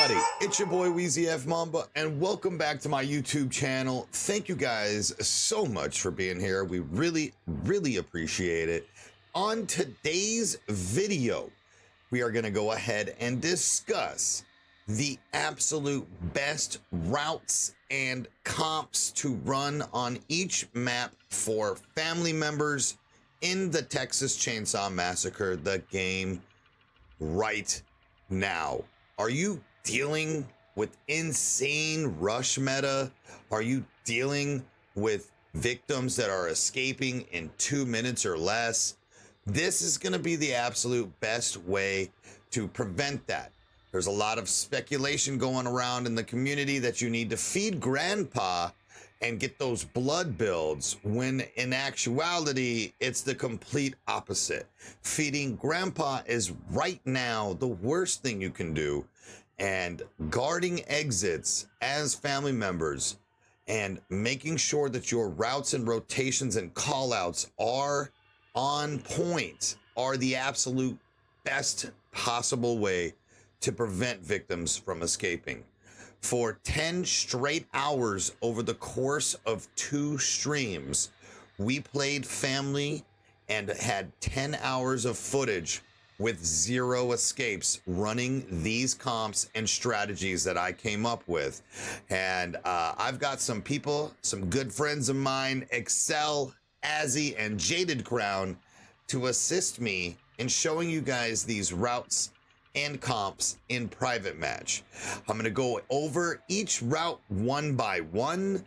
everybody, it's your boy WEEZYFMAMBA, and welcome back to my YouTube channel. Thank you guys so much for being here. We really appreciate it. On today's video, we are going to go ahead and discuss the absolute best routes and comps to run on each map for family members in the Texas Chainsaw Massacre, the game right now. Are you dealing with insane rush meta? Are you dealing with victims that are escaping in 2 minutes or less? This is going to be the absolute best way to prevent that. There's a lot of speculation going around in the community that you need to feed grandpa and get those blood builds, when in actuality, it's the complete opposite. Feeding grandpa is right now the worst thing you can do, and guarding exits as family members and making sure that your routes and rotations and callouts are on point are the absolute best possible way to prevent victims from escaping. For 10 straight hours over the course of 2 streams, we played family and had 10 hours of footage with 0 escapes, running these comps and strategies that I came up with. And I've got some people, some good friends of mine, Excel, Azzy, and Jaded Crown, to assist me in showing you guys these routes and comps in private match. I'm going to go over each route one by one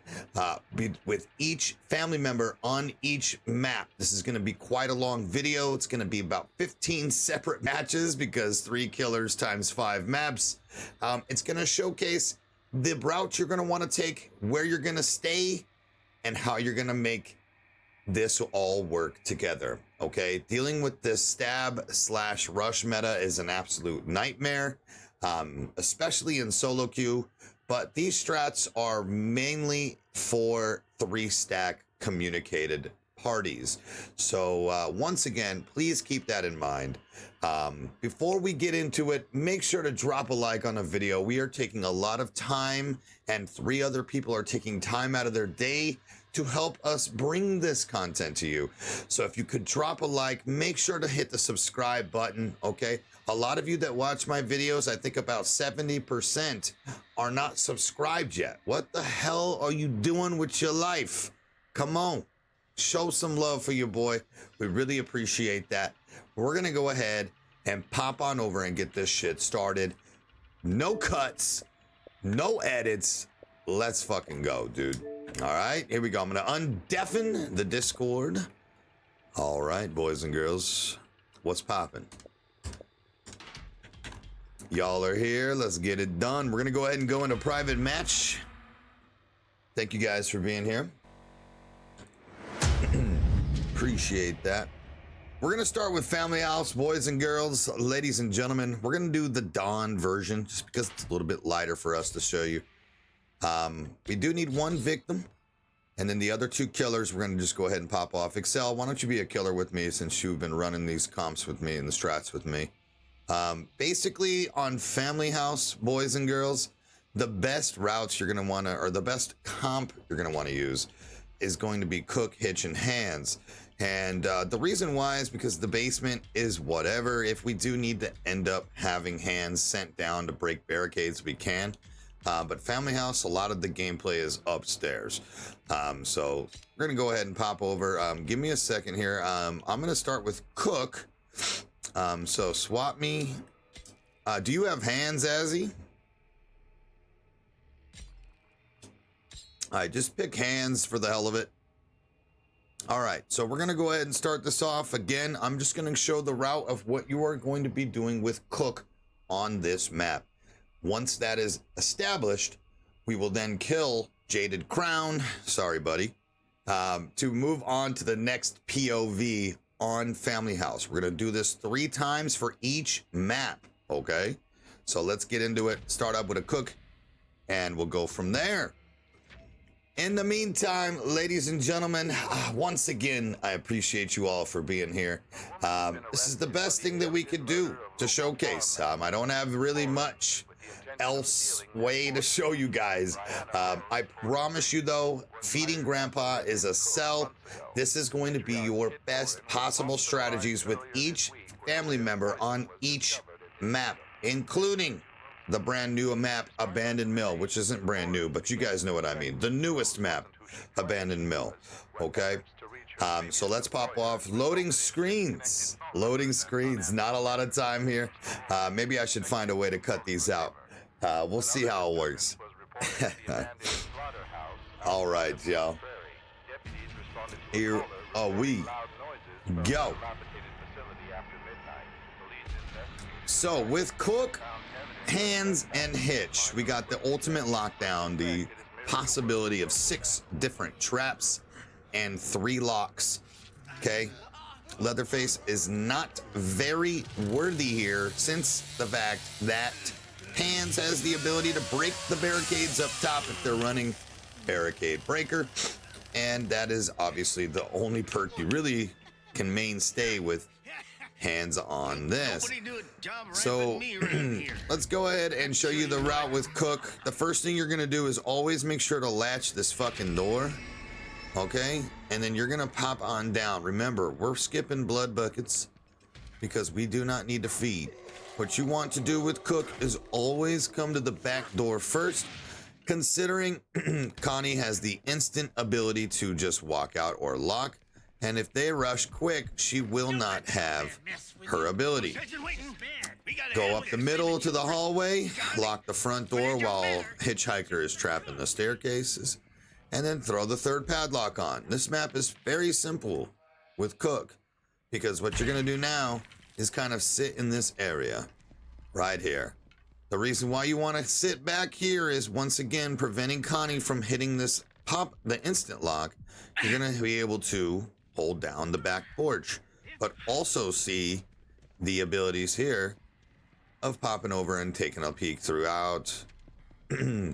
with each family member on each map. This is going to be quite a long video. It's going to be about 15 separate matches because 3 killers times 5 maps. It's going to showcase the route you're going to want to take, where you're going to stay, and how you're going to make this all work together. Okay, dealing with this stab/rush meta is an absolute nightmare, especially in solo queue, but these strats are mainly for 3-stack communicated parties. So once again, please keep that in mind. Before we get into it, make sure to drop a like on the video. We are taking a lot of time, and 3 other people are taking time out of their day to help us bring this content to you. So if you could drop a like, make sure to hit the subscribe button, okay? A lot of you that watch my videos, I think about 70% are not subscribed yet. What the hell are you doing with your life? Come on, show some love for your boy. We really appreciate that. We're gonna go ahead and pop on over and get this shit started. No cuts, no edits. Let's fucking go, dude. All right, here we go. I'm gonna undeafen the Discord. All right, boys and girls, what's poppin'? Y'all are here. Let's get it done. We're gonna go ahead and go into private match. Thank you guys for being here. Appreciate that. We're gonna start with Family House, boys and girls, ladies and gentlemen. We're gonna do the Dawn version just because it's a little bit lighter for us to show you. We do need 1 victim, and then the other 2 killers we're gonna just go ahead and pop off. Excel, why don't you be a killer with me, since you've been running these comps with me and the strats with me. Basically on Family House, boys and girls, the best routes you're gonna wanna, or the best comp you're gonna wanna use is going to be Cook, Hitch, and Hands. And the reason why is because the basement is whatever. If we do need to end up having Hands sent down to break barricades, we can. But Family House, a lot of the gameplay is upstairs. So we're gonna go ahead and pop over. Give me a second here. I'm gonna start with Cook. So swap me. Do you have Hands, Azzy? All right, just pick Hands for the hell of it. All right, so we're gonna go ahead and start this off. Again, I'm just gonna show the route of what you are going to be doing with Cook on this map. Once that is established, we will then kill Jaded Crown, sorry buddy, to move on to the next POV on Family House. We're gonna do this 3 times for each map, okay? So let's get into it. Start up with a Cook, and we'll go from there. In the meantime, ladies and gentlemen, once again, I appreciate you all for being here. This is the best thing that we could do to showcase. I don't have really much else way to show you guys. I promise you though, feeding grandpa is a sell. This is going to be your best possible strategies with each family member on each map, including the brand new map, Abandoned Mill, which isn't brand new, but you guys know what I mean. The newest map, Abandoned Mill, okay? So let's pop off loading screens. Loading screens, not a lot of time here. Maybe I should find a way to cut these out. We'll see how it works. All right, y'all. Here we go. So with Cook, Hands, and Hitch, we got the ultimate lockdown, the possibility of 6 different traps and 3 locks. Okay, Leatherface is not very worthy here, since the fact that Hands has the ability to break the barricades up top if they're running Barricade Breaker, and that is obviously the only perk you really can mainstay with Hands on this. So let's go ahead and show you the route with Cook. The first thing you're gonna do is always make sure to latch this fucking door, okay? And then you're gonna pop on down. Remember, we're skipping blood buckets because we do not need to feed. What you want to do with Cook is always come to the back door first, considering Connie has the instant ability to just walk out or lock. And if they rush quick, she will not have her ability. Go up the middle to the hallway, lock the front door while Hitchhiker is trapped in the staircases, and then throw the 3rd padlock on. This map is very simple with Cook, because what you're gonna do now is kind of sit in this area right here. The reason why you wanna sit back here is, once again, preventing Connie from hitting this the instant lock. You're gonna be able to hold down the back porch, but also see the abilities here of popping over and taking a peek throughout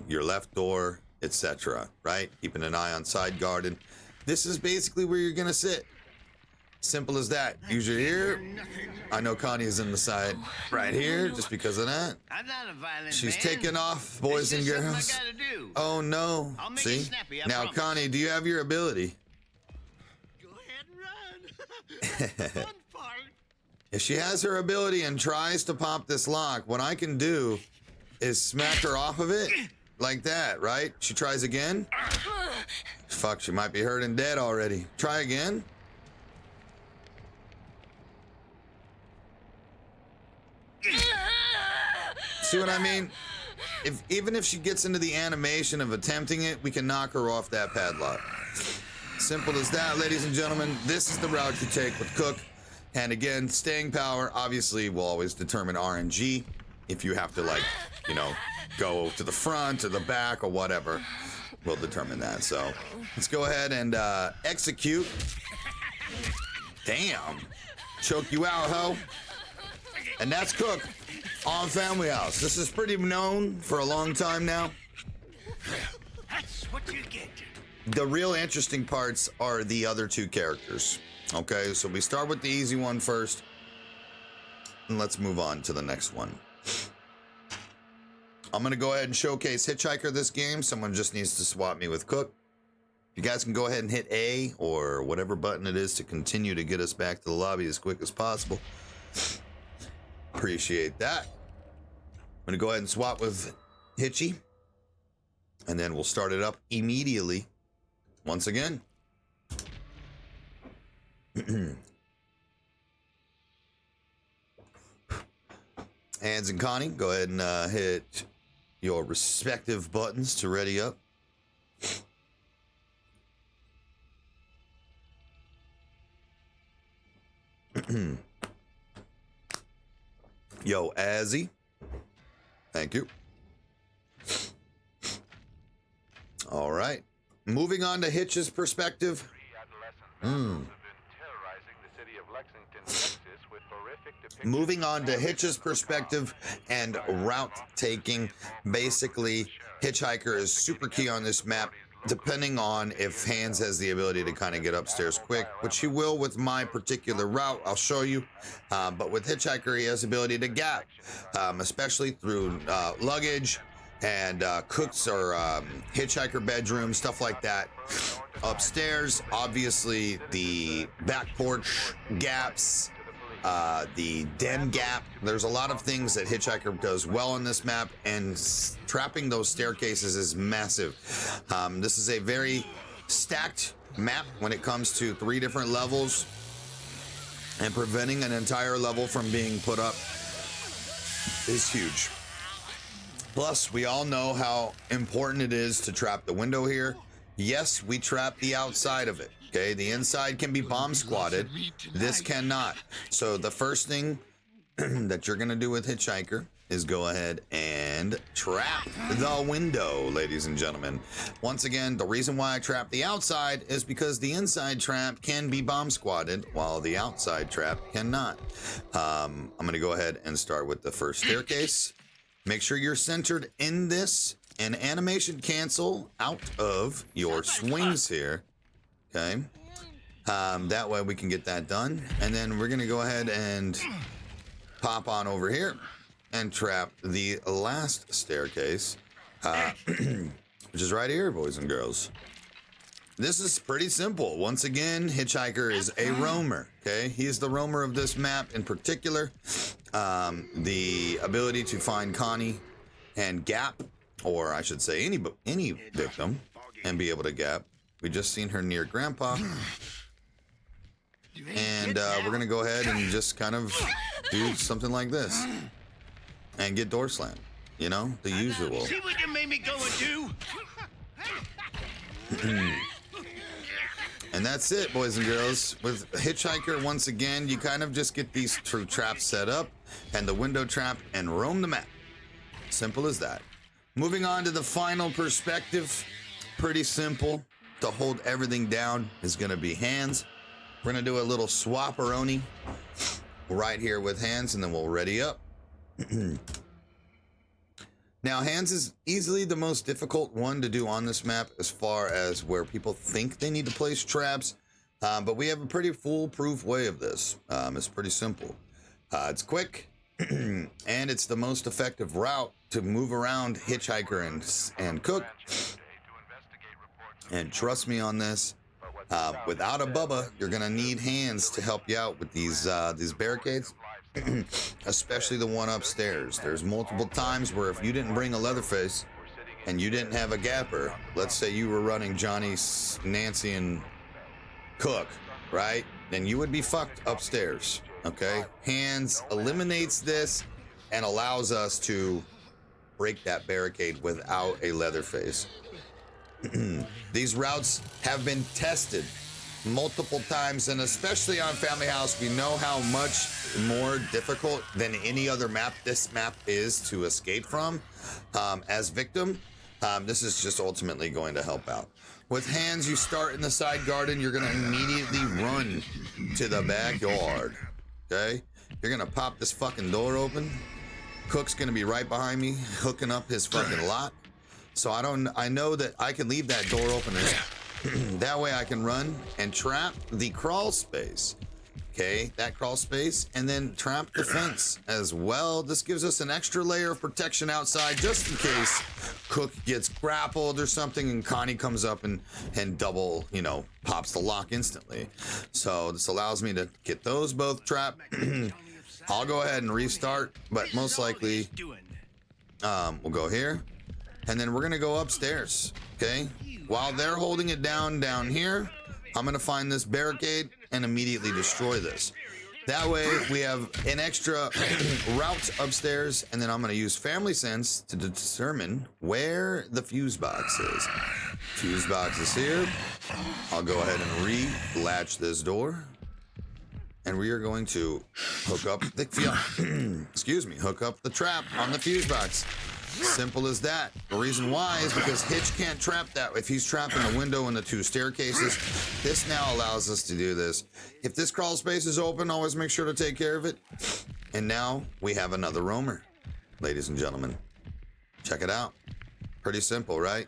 your left door, etc. Right? Keeping an eye on side garden. This is basically where you're gonna sit. Simple as that. Use your ear. I know Connie is in the side right here just because of that. I'm not a violent She's man. taking off, boys and girls. Oh no. See? Now, Connie, do you have your ability? Fun part. If she has her ability and tries to pop this lock, what I can do is smack her off of it like that, right? She tries again. Fuck, she might be hurt and dead already. Try again. See what I mean? Even if she gets into the animation of attempting it, we can knock her off that padlock. Simple as that, ladies and gentlemen. This is the route you take with Cook. And again, staying power obviously will always determine RNG. If you have to, like, you know, go to the front or the back or whatever, will determine that. So let's go ahead and execute. Damn. Choke you out, ho. And that's Cook on Family House. This is pretty known for a long time now. That's what you get. The real interesting parts are the other 2 characters. Okay, so we start with the easy one first, and let's move on to the next one. I'm gonna go ahead and showcase Hitchhiker this game. Someone just needs to swap me with Cook. You guys can go ahead and hit A or whatever button it is to continue to get us back to the lobby as quick as possible. Appreciate that. I'm gonna go ahead and swap with Hitchy, and then we'll start it up immediately. Once again. Hands and Connie, go ahead and hit your respective buttons to ready up. Yo, Azzy. Thank you. All right. Moving on to Hitch's perspective. Moving on to Hitch's perspective and route taking. Basically, Hitchhiker is super key on this map depending on if Hands has the ability to kind of get upstairs quick, which he will with my particular route. I'll show you. But with Hitchhiker, he has the ability to gap, especially through luggage and cooks or Hitchhiker bedroom, stuff like that. Upstairs, obviously, the back porch gaps, the den gap. There's a lot of things that Hitchhiker does well on this map, and trapping those staircases is massive. This is a very stacked map when it comes to 3 different levels, and preventing an entire level from being put up is huge. Plus, we all know how important it is to trap the window here. Yes, we trap the outside of it. Okay, the inside can be bomb squatted. This cannot. So the first thing that you're gonna do with Hitchhiker is go ahead and trap the window, ladies and gentlemen. Once again, the reason why I trap the outside is because the inside trap can be bomb squatted while the outside trap cannot. I'm gonna go ahead and start with the first staircase. Make sure you're centered in this, and animation cancel out of your swings here. Okay, that way we can get that done, and then we're gonna go ahead and pop on over here and trap the last staircase, which is right here, boys and girls. This is pretty simple. Once again, Hitchhiker is a roamer. Okay, he is the roamer of this map in particular. The ability to find Connie and gap, or I should say any victim, and be able to gap. We just seen her near Grandpa, and we're gonna go ahead and just kind of do something like this and get door slammed. You know, the usual. See what you made me go and do? And that's it, boys and girls. With Hitchhiker, once again, you kind of just get these 2 traps set up and the window trap and roam the map. Simple as that. Moving on to the final perspective. Pretty simple. To hold everything down is going to be Hands. We're going to do a little swap-a-roni right here with Hands, and then we'll ready up. Now, Hands is easily the most difficult one to do on this map as far as where people think they need to place traps, but we have a pretty foolproof way of this. It's pretty simple. It's quick, and it's the most effective route to move around Hitchhiker and Cook. And trust me on this, without a Bubba, you're gonna need Hands to help you out with these barricades. Especially the one upstairs. There's multiple times where if you didn't bring a Leatherface and you didn't have a gapper, let's say you were running Johnny, Nancy, and Cook, right? Then you would be fucked upstairs, okay? Hands eliminates this and allows us to break that barricade without a Leatherface. These routes have been tested multiple times, and especially on Family House, we know how much more difficult than any other map this map is to escape from. As victim, this is just ultimately going to help out. With Hands, you start in the side garden, you're gonna immediately run to the backyard, okay? You're gonna pop this fucking door open. Cook's gonna be right behind me, hooking up his fucking lot. So I know that I can leave that door open. That way I can run and trap the crawl space. Okay, that crawl space, and then trap the fence as well. This gives us an extra layer of protection outside just in case Cook gets grappled or something and Connie comes up and double, you know, pops the lock instantly. So this allows me to get those both trapped. I'll go ahead and restart, but most likely we'll go here, and then we're gonna go upstairs, okay? While they're holding it down here, I'm gonna find this barricade and immediately destroy this. That way we have an extra route upstairs, and then I'm gonna use Family Sense to determine where the fuse box is. Fuse box is here. I'll go ahead and re-latch this door, and we are going to hook up the hook up the trap on the fuse box. Simple as that. The reason why is because Hitch can't trap that. If he's trapping the window and the 2 staircases, this now allows us to do this. If this crawl space is open, always make sure to take care of it. And now we have another roamer, ladies and gentlemen. Check it out. Pretty simple, right?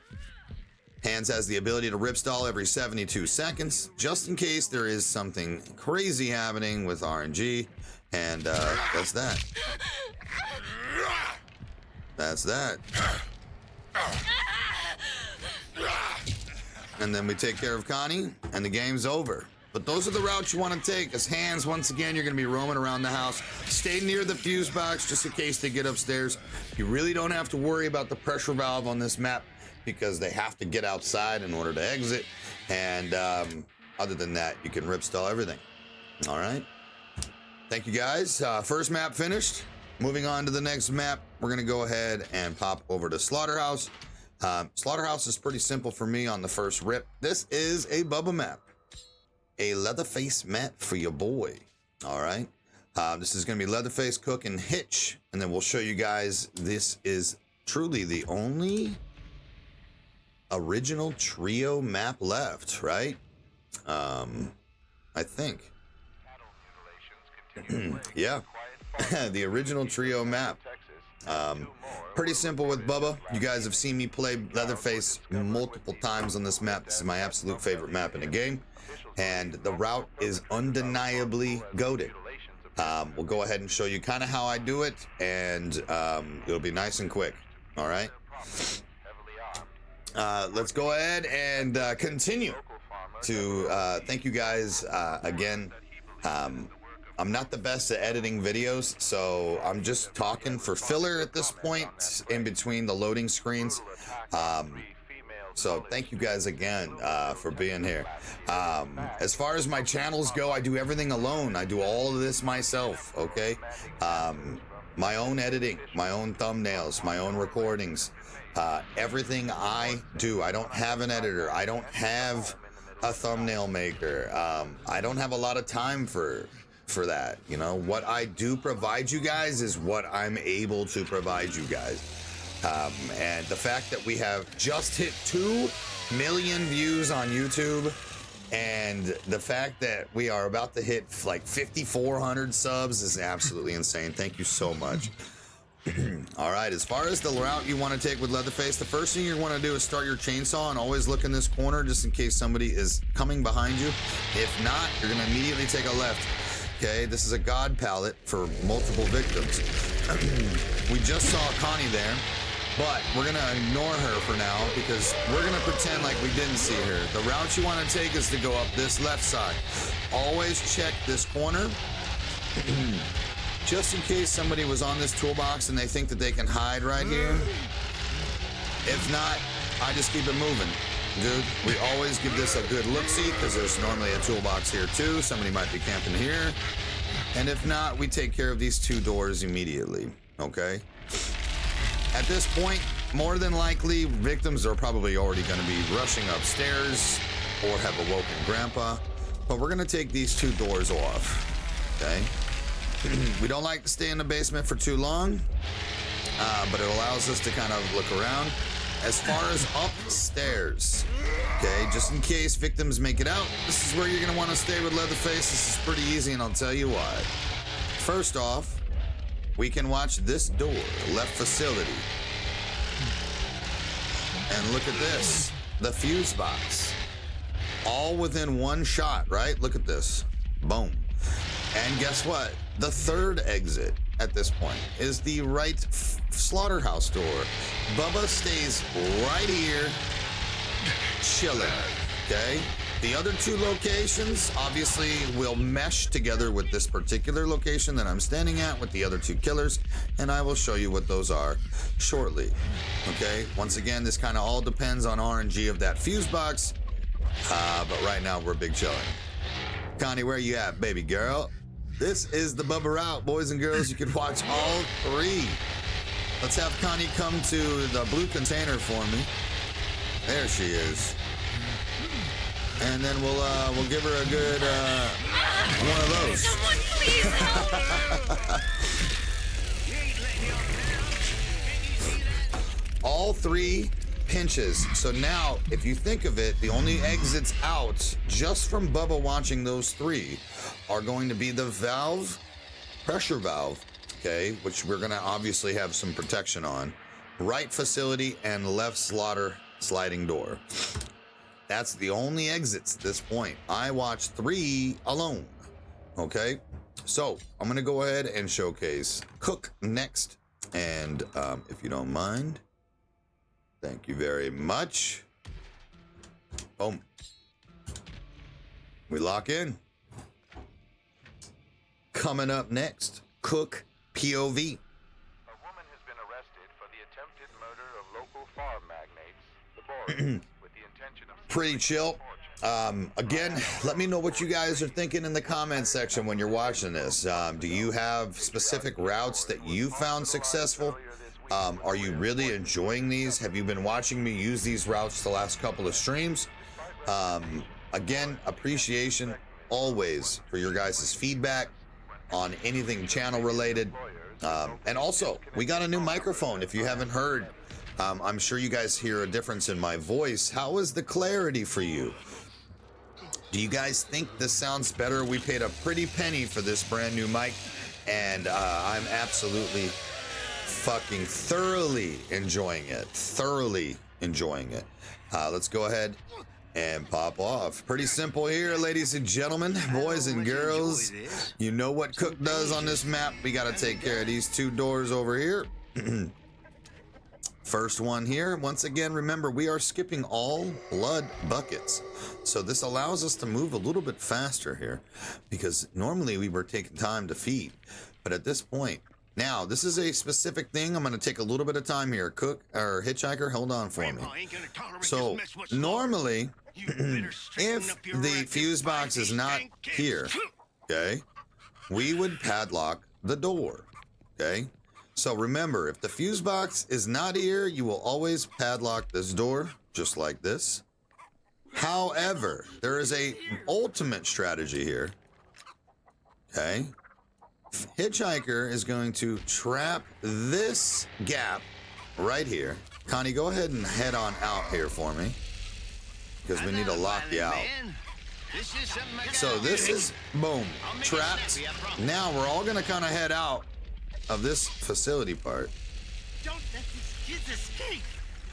Hands has the ability to rip stall every 72 seconds, just in case there is something crazy happening with RNG. And that's that. That's that. And then we take care of Connie, and the game's over. But those are the routes you want to take. As Hands, once again, you're going to be roaming around the house. Stay near the fuse box just in case they get upstairs. You really don't have to worry about the pressure valve on this map because they have to get outside in order to exit. And other than that, you can rip stall everything. All right. Thank you, guys. First map finished. Moving on to the next map, we're going to go ahead and pop over to Slaughterhouse. Slaughterhouse is pretty simple for me on the first rip. This is a Bubba map. A Leatherface map for your boy. All right. This is going to be Leatherface, Cook, and Hitch. And then we'll show you guys this is truly the only original trio map left, right? I think. Yeah. The original trio map. Pretty simple with Bubba. You guys have seen me play Leatherface multiple times on this map. This is my absolute favorite map in the game. And the route is undeniably goated. We'll go ahead and show you kind of how I do it, and it'll be nice and quick. All right. Let's go ahead and continue to thank you guys again. I'm not the best at editing videos, so I'm just talking for filler at this point in between the loading screens. So thank you guys again for being here. As far as my channels go, I do everything alone. I do all of this myself, okay? My own editing, my own thumbnails, my own recordings, everything I do. I don't have an editor. I don't have a thumbnail maker. I don't have a lot of time for that. You know, what I do provide you guys is what I'm able to provide you guys. And the fact that we have just hit 2 million views on YouTube, and the fact that we are about to hit like 5,400 subs is absolutely insane. Thank you so much. All right, as far as the route you want to take with Leatherface, the first thing you want to do is start your chainsaw and always look in this corner just in case somebody is coming behind you. If not, you're going to immediately take a left. Okay, this is a god pallet for multiple victims. We just saw Connie there, but we're gonna ignore her for now because we're gonna pretend like we didn't see her. The route you want to take is to go up this left side. Always check this corner. Just in case somebody was on this toolbox and they think that they can hide right here. If not, I just keep it moving. Dude, we always give this a good look-see because there's normally a toolbox here too. Somebody might be camping here. And if not, we take care of these 2 doors immediately, okay? At this point, more than likely, victims are probably already going to be rushing upstairs or have awoken Grandpa. But we're going to take these 2 doors off, okay? We don't like to stay in the basement for too long, but it allows us to kind of look around. As far as upstairs, okay, just in case victims make it out, this is where you're gonna want to stay with Leatherface. This is pretty easy, and I'll tell you why. First off, we can watch this door, left facility. And look at this, the fuse box. All within 1 shot, right? Look at this, boom. And guess what? The third exit at this point is the right slaughterhouse door. Bubba stays right here, chilling, okay? The other 2 locations obviously will mesh together with this particular location that I'm standing at with the other 2 killers, and I will show you what those are shortly, okay? Once again, this kind of all depends on RNG of that fuse box, but right now we're big chilling. Connie, where you at, baby girl? This is the Bubba route, boys and girls. You can watch all 3. Let's have Connie come to the blue container for me. There she is. And then we'll give her a good one of those. Someone please help! All 3 pinches. So now, if you think of it, the only exits out just from Bubba watching those 3 are going to be the valve, pressure valve, okay, which we're gonna obviously have some protection on, right facility and left slaughter sliding door. That's the only exits at this point. I watched 3 alone. Okay, so I'm gonna go ahead and showcase Cook next, and if you don't mind, thank you very much. Boom. We lock in. Coming up next, Cook POV. A woman has been arrested for the attempted murder of local farm magnates, the Boris, with the intention of Pretty chill. Again, let me know what you guys are thinking in the comment section when you're watching this. Do you have specific routes that you found successful? Are you really enjoying these? Have you been watching me use these routes the last couple of streams? Again, appreciation always for your guys' feedback on anything channel related. And also, we got a new microphone. If you haven't heard, I'm sure you guys hear a difference in my voice. How is the clarity for you? Do you guys think this sounds better? We paid a pretty penny for this brand new mic, and I'm absolutely fucking thoroughly enjoying it. Let's go ahead and pop off. Pretty simple here, ladies and gentlemen, boys and girls. You know what Cook does on this map. We got to take care of these 2 doors over here. First one here. Once again, remember, we are skipping all blood buckets. So this allows us to move a little bit faster here, because normally we were taking time to feed. But at this point, now, this is a specific thing. I'm going to take a little bit of time here. Cook, or Hitchhiker, hold on for me. So normally, if the fuse box is not here, okay, we would padlock the door, okay? So remember, if the fuse box is not here, you will always padlock this door, just like this. However, there is a ultimate strategy here, okay? Hitchhiker is going to trap this gap right here. Connie, go ahead and head on out here for me, because we need to lock you out. So this is, boom, trapped. Now we're all gonna kind of head out of this facility part. Don't let these kids escape.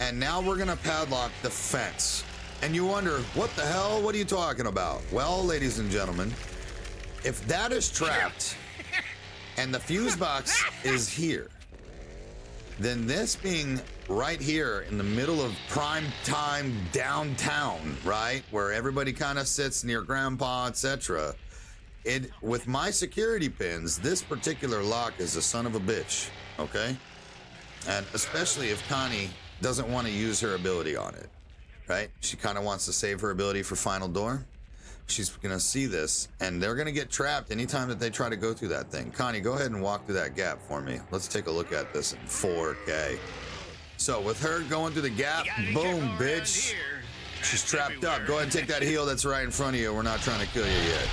And now we're gonna padlock the fence. And you wonder, what the hell? What are you talking about? Well, ladies and gentlemen, if that is trapped and the fuse box is here, then this being right here in the middle of prime time downtown, right, where everybody kind of sits near grandpa, etc., with my security pins, this particular lock is a son of a bitch, okay? And especially if Connie doesn't want to use her ability on it, right? She kind of wants to save her ability for final door. She's gonna see this, and they're gonna get trapped anytime that they try to go through that thing. Connie, go ahead and walk through that gap for me. Let's take a look at this in 4K. So with her going through the gap, boom, bitch. She's trapped up. Go ahead and take that heal that's right in front of you. We're not trying to kill you yet.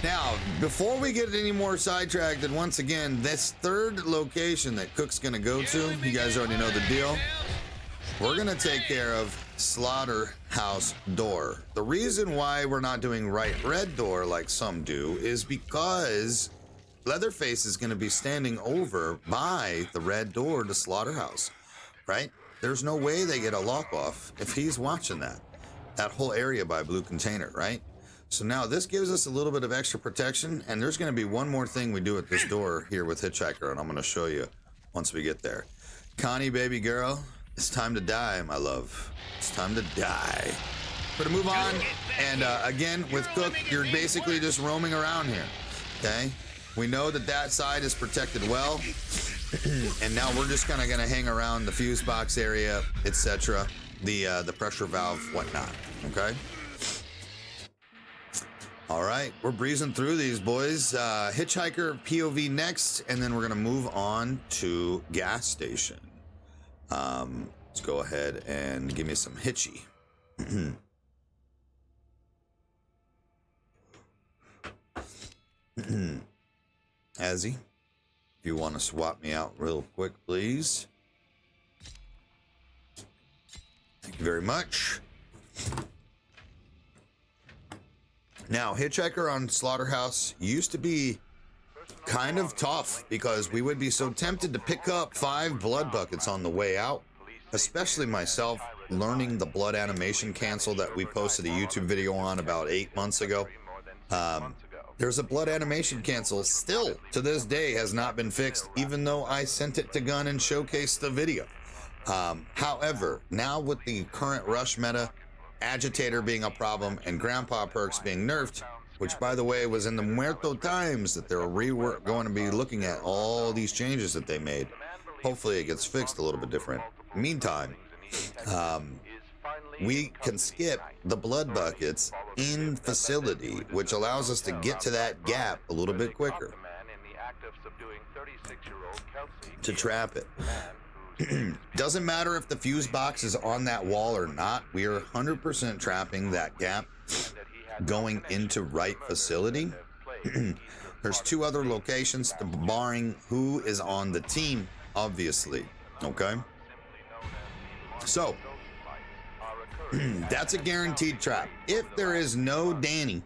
Now, before we get any more sidetracked, and once again, this third location that Cook's gonna go to, you guys already know the deal. We're gonna take care of slaughterhouse door. The reason why we're not doing right red door like some do is because Leatherface is gonna be standing over by the red door to slaughterhouse, right? There's no way they get a lock off if he's watching that whole area by blue container, right? So now this gives us a little bit of extra protection, and there's going to be one more thing we do at this door here with Hitchhiker, and I'm going to show you once we get there. Connie, baby girl, it's time to die, my love. It's time to die. We're going to move on, and again, with Cook, you're basically just roaming around here, okay? We know that that side is protected well, and now we're just kind of going to hang around the fuse box area, etc., the pressure valve, whatnot, okay? All right, we're breezing through these, boys. Hitchhiker POV next, and then we're gonna move on to gas station. Let's go ahead and give me some hitchy. Azzy, if you want to swap me out real quick, please. Thank you very much. Now, Hitchhiker on Slaughterhouse used to be kind of tough because we would be so tempted to pick up 5 blood buckets on the way out. especially myself, learning the blood animation cancel that we posted a YouTube video on about 8 months ago. There's a blood animation cancel still to this day has not been fixed, even though I sent it to Gun and showcased the video. However, now with the current rush meta, agitator being a problem and grandpa perks being nerfed, which by the way was in the Muerto times that they're going to be looking at all these changes that they made. Hopefully it gets fixed a little bit different. Meantime, we can skip the blood buckets in facility, which allows us to get to that gap a little bit quicker to trap it. Doesn't matter if the fuse box is on that wall or not, we are 100% trapping that gap going into right facility. There's 2 other locations, barring who is on the team, obviously. Okay, so that's a guaranteed trap. If there is no Danny,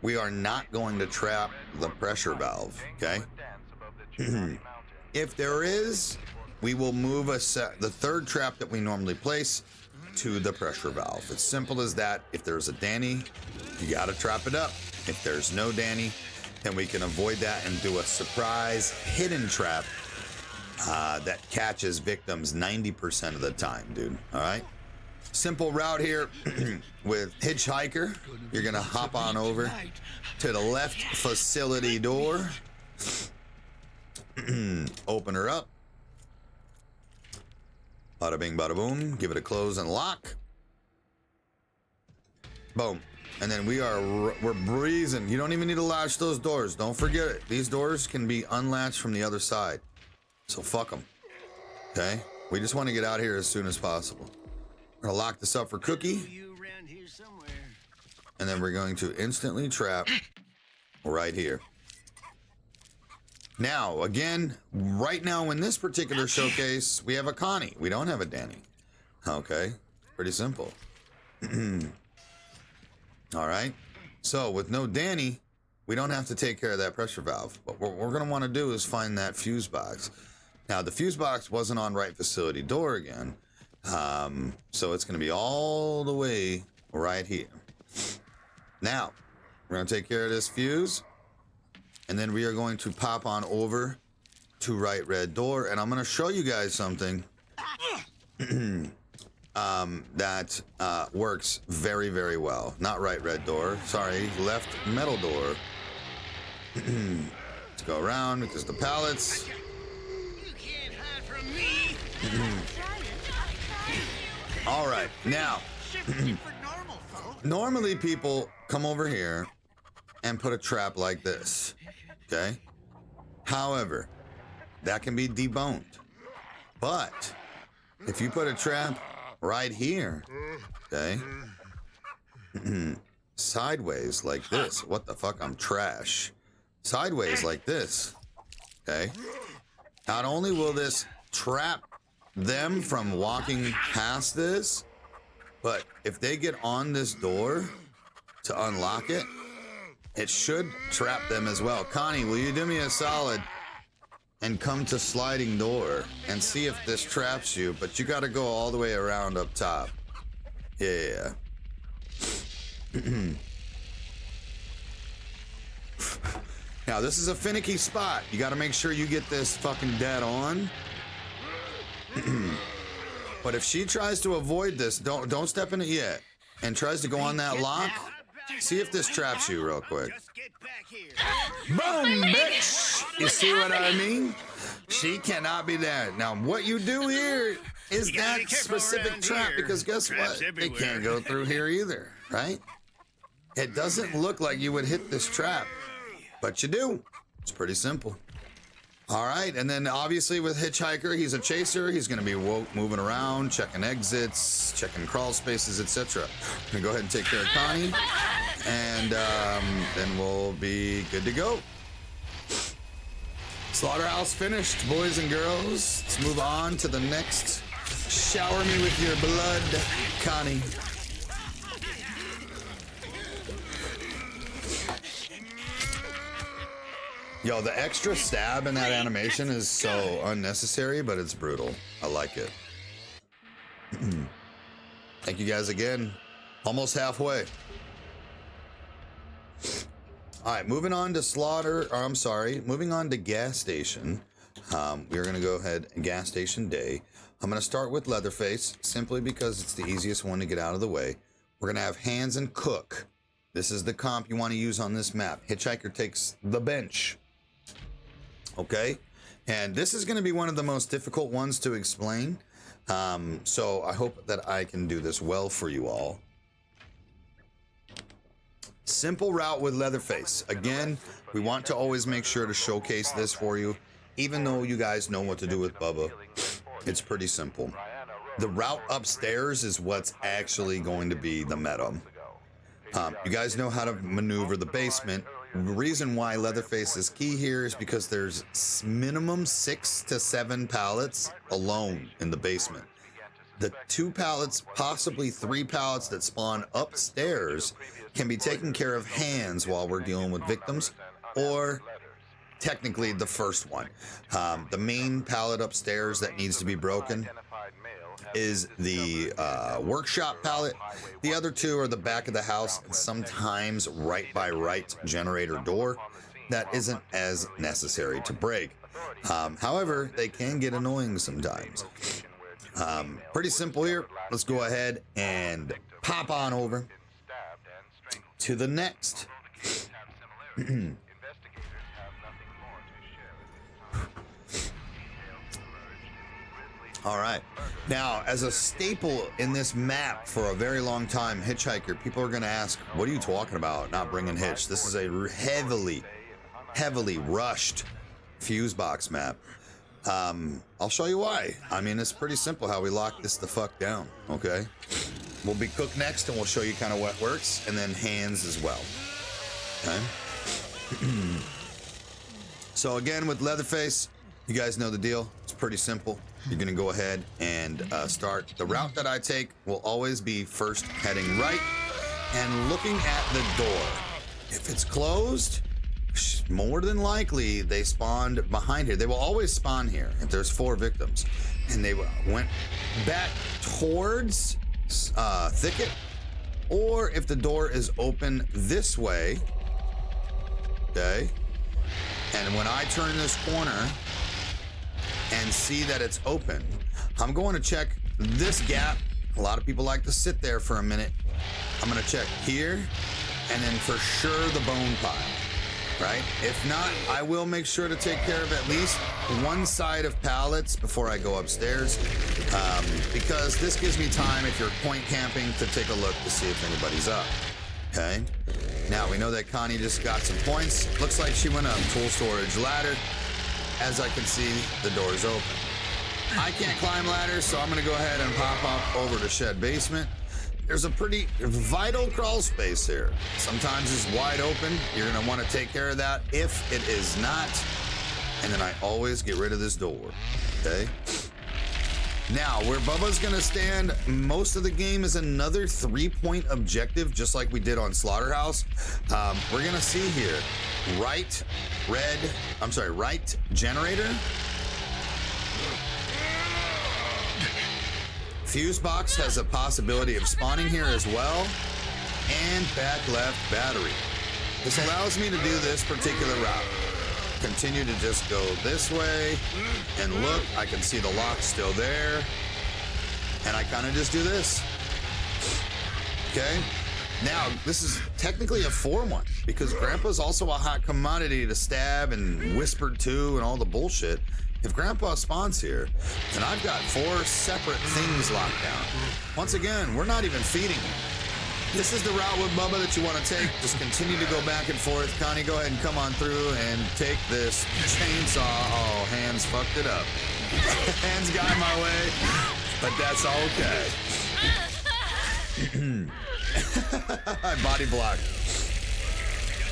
we are not going to trap the pressure valve. Okay. If there is, we will move the 3rd trap that we normally place to the pressure valve. It's simple as that. If there's a Danny, you got to trap it up. If there's no Danny, then we can avoid that and do a surprise hidden trap that catches victims 90% of the time, dude. All right. Simple route here with Hitchhiker. You're going to hop on over to the left facility door. Open her up. Bada bing, bada boom. Give it a close and lock. Boom. And then we're breezing. You don't even need to latch those doors. Don't forget it. These doors can be unlatched from the other side. So fuck them. Okay? We just want to get out here as soon as possible. We're gonna lock this up for Cookie. And then we're going to instantly trap right here. Now, again, right now in this particular showcase, we have a Connie. We don't have a Danny. Okay, pretty simple. All right, so with no Danny, we don't have to take care of that pressure valve. But what we're gonna wanna do is find that fuse box. Now, the fuse box wasn't on right facility door again. So it's gonna be all the way right here. Now, we're gonna take care of this fuse. And then we are going to pop on over to right red door. And I'm going to show you guys something that works very, very well. Not right red door. Sorry, left metal door. Let's go around because the pallets. You can't hide from me. All right, now. Shifting for normal folk. Normally people come over here and put a trap like this. Okay. However, that can be deboned. But if you put a trap right here, okay, sideways like this, what the fuck? I'm trash. Sideways like this, okay. Not only will this trap them from walking past this, but if they get on this door to unlock it, it should trap them as well. Connie, will you do me a solid and come to sliding door and see if this traps you? But you got to go all the way around up top. Yeah. Now, this is a finicky spot. You got to make sure you get this fucking dead on. But if she tries to avoid this, don't step in it yet, and tries to go on that lock, see if this traps you real quick. Just get back here. Boom, bitch! You see what I mean? She cannot be there. Now, what you do here is You gotta be that careful specific around trap, here. because guess Traps what? They everywhere. can't go through here either, right? It doesn't look like you would hit this trap, but you do. It's pretty simple. All right, and then obviously with Hitchhiker, he's a chaser. He's going to be moving around, checking exits, checking crawl spaces, etc. I'm going to go ahead and take care of Connie, and then we'll be good to go. Slaughterhouse finished, boys and girls. Let's move on to the next. Shower me with your blood, Connie. Yo, the extra stab in that animation is so unnecessary, but it's brutal. I like it. Thank you guys again. Almost halfway. All right, moving on to moving on to gas station. We're gonna go ahead and gas station day. I'm gonna start with Leatherface simply because it's the easiest one to get out of the way. We're gonna have Hands and Cook. This is the comp you want to use on this map. Hitchhiker takes the bench. Okay, and this is gonna be one of the most difficult ones to explain. So I hope that I can do this well for you all. Simple route with Leatherface. Again, we want to always make sure to showcase this for you. Even though you guys know what to do with Bubba, it's pretty simple. The route upstairs is what's actually going to be the meta. You guys know how to maneuver the basement. The reason why Leatherface is key here is because there's minimum 6 to 7 pallets alone in the basement. The 2 pallets, possibly 3 pallets that spawn upstairs can be taken care of hands while we're dealing with victims, or technically the first one. The main pallet upstairs that needs to be broken is the workshop pallet. The other 2 are the back of the house and sometimes right by right generator door. That isn't as necessary to break. However, they can get annoying sometimes. Pretty simple here. Let's go ahead and pop on over to the next. All right. Now, as a staple in this map for a very long time, Hitchhiker, people are going to ask, what are you talking about not bringing Hitch? This is a heavily rushed fuse box map. I'll show you why. I mean, it's pretty simple how we lock this the fuck down, okay? We'll be Cook next, and we'll show you kind of what works, and then Hands as well, okay? So again, with Leatherface, you guys know the deal. It's pretty simple. You're gonna go ahead and start. The route that I take will always be first heading right and looking at the door. If it's closed, more than likely they spawned behind here. They will always spawn here if there's 4 victims, and they went back towards thicket, or if the door is open this way, okay, and when I turn this corner and see that it's open, I'm going to check this gap. A lot of people like to sit there for a minute. I'm going to check here, and then for sure the bone pile, right? If not, I will make sure to take care of at least one side of pallets before I go upstairs, because this gives me time, if you're point camping, to take a look to see if anybody's up, okay? Now, we know that Connie just got some points. Looks like she went up tool storage ladder. As I can see, the door is open. I can't climb ladders, so I'm gonna go ahead and pop up over to shed basement. There's a pretty vital crawl space here. Sometimes it's wide open. You're gonna wanna take care of that. If it is not, and then I always get rid of this door, okay? Now, where Bubba's gonna stand most of the game is another 3-point objective, just like we did on Slaughterhouse. We're gonna see here, right generator. Fuse box has a possibility of spawning here as well, and back left battery. This allows me to do this particular route. Continue to just go this way, and look, I can see the lock still there, and I kind of just do this. Okay, now this is technically a 4-1 because Grandpa's also a hot commodity to stab and whisper to and all the bullshit. If Grandpa spawns here, then I've got 4 separate things locked down. Once again, we're not even feeding him. This is the route with Bubba that you want to take. Just continue to go back and forth. Connie, go ahead and come on through and take this chainsaw. Oh, Hands fucked it up. Hands got in my way, but that's okay. Body block.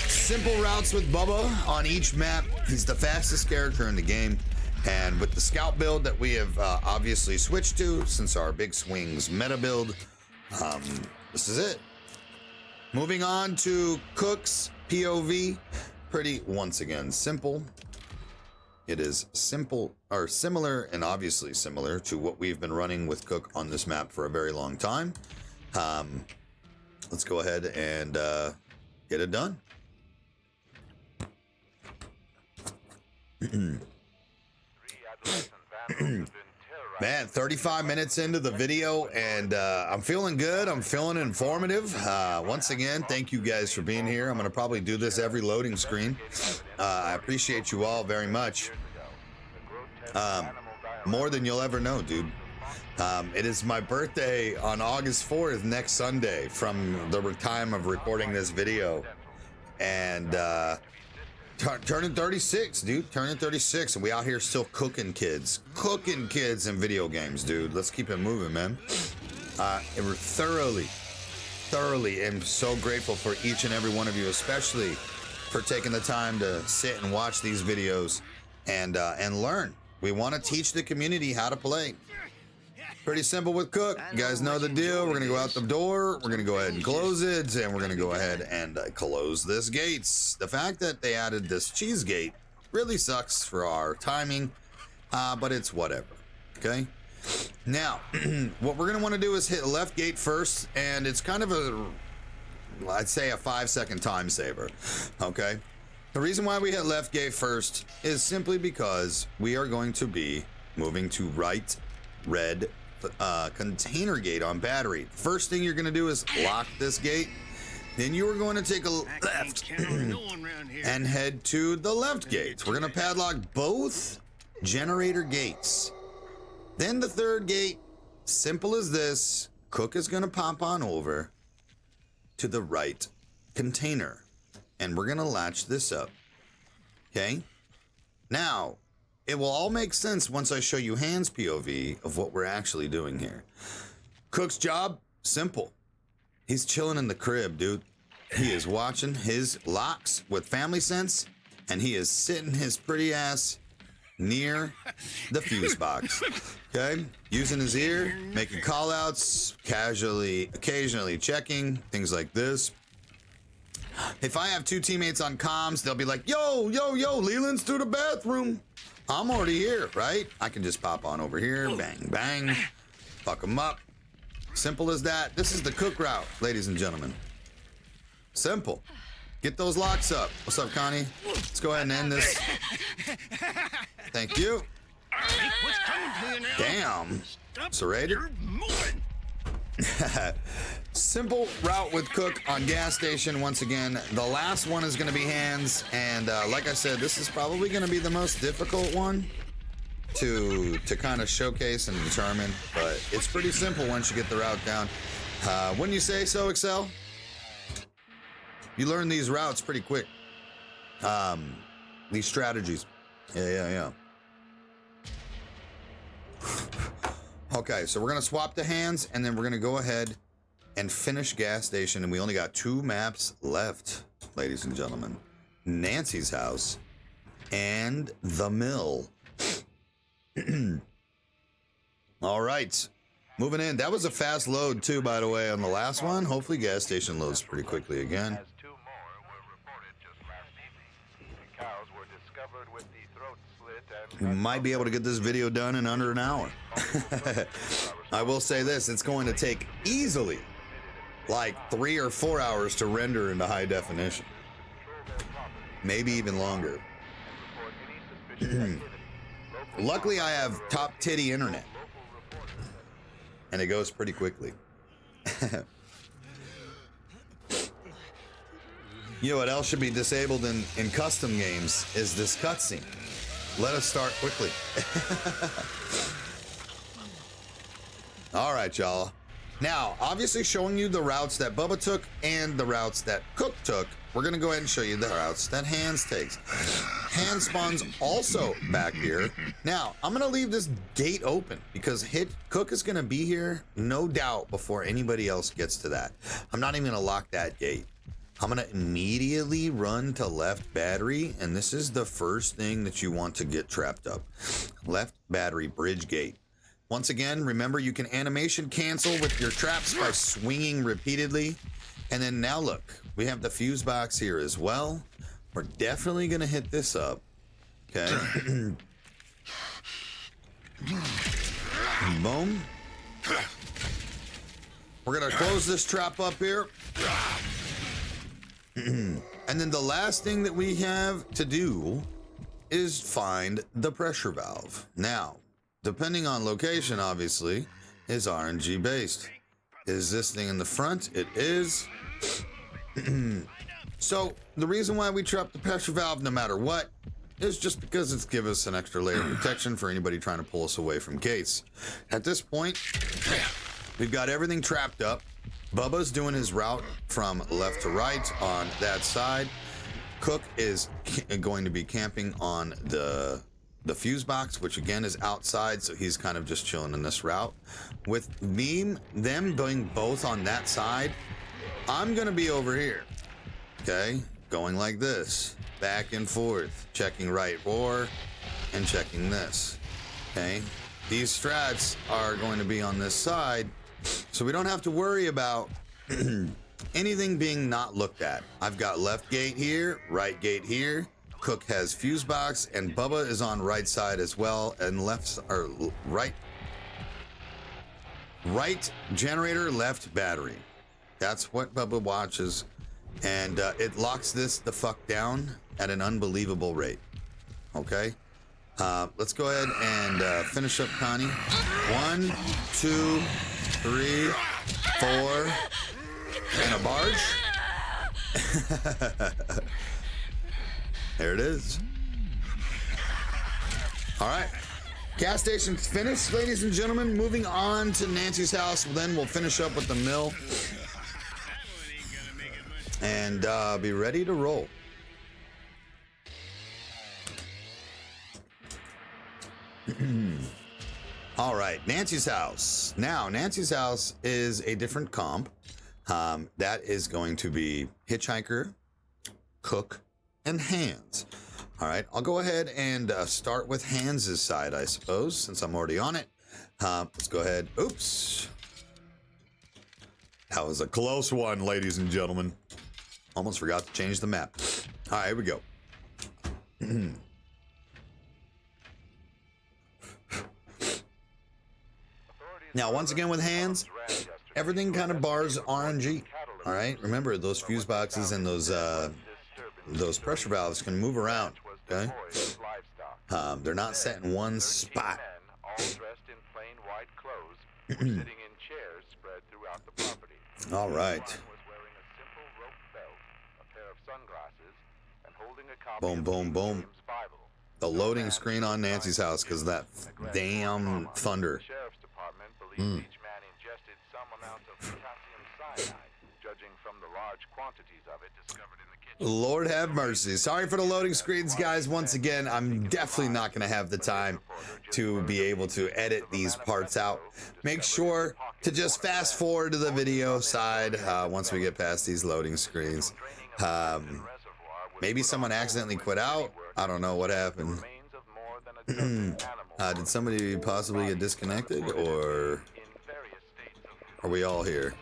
Simple routes with Bubba on each map. He's the fastest character in the game. And with the scout build that we have obviously switched to since our Big Swings meta build, this is it. Moving on to Cook's POV. Pretty, once again, simple. It is simple, or similar, and obviously similar to what we've been running with Cook on this map for a very long time. Let's go ahead and get it done. Man, 35 minutes into the video, and I'm feeling good. I'm feeling informative. Once again, thank you guys for being here. I'm going to probably do this every loading screen. I appreciate you all very much. More than you'll ever know, dude. It is my birthday on August 4th, next Sunday, from the time of recording this video. And turning 36, dude. Turning 36, and we out here still cooking kids in video games, dude. Let's keep it moving, man. We're thoroughly am so grateful for each and every one of you, especially for taking the time to sit and watch these videos and learn. We want to teach the community how to play. Pretty simple with Cook. You guys know the deal. We're gonna go out the door. We're gonna go ahead and close it, and we're gonna go ahead and close this gates. The fact that they added this cheese gate really sucks for our timing, but it's whatever. Okay. Now, what we're gonna want to do is hit left gate first, and it's kind of I'd say a 5-second time saver. Okay. The reason why we hit left gate first is simply because we are going to be moving to right red container gate on battery. First thing you're going to do is lock this gate. Then you are going to take a left and head to the left gates. We're going to padlock both generator gates. Then the third gate, simple as this, Cook is going to pop on over to the right container. And we're going to latch this up. Okay? Now, it will all make sense once I show you Hans POV of what we're actually doing here. Cook's job, simple. He's chilling in the crib, dude. He is watching his locks with family sense, and he is sitting his pretty ass near the fuse box. Okay? Using his ear, making call outs, occasionally checking, things like this. If I have two teammates on comms, they'll be like, yo, Leland's to the bathroom. I'm already here, right? I can just pop on over here, bang, bang, fuck them up. Simple as that. This is the Cook route, ladies and gentlemen. Simple. Get those locks up. What's up, Connie? Let's go ahead and end this. Thank you. Damn. Serrated. Simple route with Cook on gas station. Once again, the last one is going to be Hands, and like I said, this is probably going to be the most difficult one to kind of showcase and determine, but it's pretty simple once you get the route down. Wouldn't you say so, Excel? You learn these routes pretty quick. These strategies. Yeah. Okay, so we're gonna swap the Hands, and then we're gonna go ahead and finish gas station, and we only got 2 maps left, ladies and gentlemen. Nancy's house and the mill. All right, moving in. That was a fast load too, by the way, on the last one. Hopefully gas station loads pretty quickly again. As 2 more were reported just last evening. The cows were discovered with the throat slit and We might be able to get this video done in under an hour. I will say this, it's going to take easily like 3 or 4 hours to render into high definition. Maybe even longer. Luckily, I have top titty internet, and it goes pretty quickly. You know what else should be disabled in custom games is this cutscene. Let us start quickly. All right, y'all. Now, obviously showing you the routes that Bubba took and the routes that Cook took, we're going to go ahead and show you the routes that Hands takes. Hands spawns also back here. Now, I'm going to leave this gate open because Cook is going to be here, no doubt, before anybody else gets to that. I'm not even going to lock that gate. I'm going to immediately run to left battery, and this is the first thing that you want to get trapped up. Left battery bridge gate. Once again, remember you can animation cancel with your traps by swinging repeatedly. And then now look, we have the fuse box here as well. We're definitely going to hit this up. Okay. Boom. We're gonna close this trap up here. And then the last thing that we have to do is find the pressure valve. Now, depending on location, obviously, is RNG based. Is this thing in the front? It is. So the reason why we trap the pressure valve no matter what is just because it's give us an extra layer of protection for anybody trying to pull us away from gates. At this point, we've got everything trapped up. Bubba's doing his route from left to right on that side. Cook is going to be camping on the fuse box, which again is outside, so he's kind of just chilling in this route. With them being both on that side, I'm gonna be over here, okay? Going like this, back and forth, checking right or, and checking this, okay? These strats are going to be on this side, so we don't have to worry about anything being not looked at. I've got left gate here, right gate here. Cook has fuse box, and Bubba is on right side as well, and left or right generator, left battery. That's what Bubba watches, and it locks this the fuck down at an unbelievable rate. Okay, let's go ahead and finish up Connie. 1, 2, 3, 4, and a barge. There it is. All right. Gas station's finished, ladies and gentlemen. Moving on to Nancy's house. Then we'll finish up with the mill. And be ready to roll. All right, Nancy's house. Now, Nancy's house is a different comp. That is going to be Hitchhiker, Cook, and Hands. All right, I'll go ahead and start with Hands' side, I suppose, since I'm already on it. Let's go ahead. Oops. That was a close one, ladies and gentlemen. Almost forgot to change the map. All right, here we go. Now, once again with Hands, everything kind of bars RNG. All right, remember those fuse boxes and those pressure valves can move around. Okay, they're not set in one spot. All right. Boom, boom, boom. The loading screen on Nancy's house because of that damn thunder. Each man ingested some amount of potassium cyanide, judging from the large quantities of it discovered in the kitchen. Lord have mercy. Sorry for the loading screens, guys. Once again, I'm definitely not going to have the time to be able to edit these parts out. Make sure to just fast forward to the video side once we get past these loading screens. Maybe someone accidentally quit out. I don't know what happened. Did somebody possibly get disconnected, or are we all here?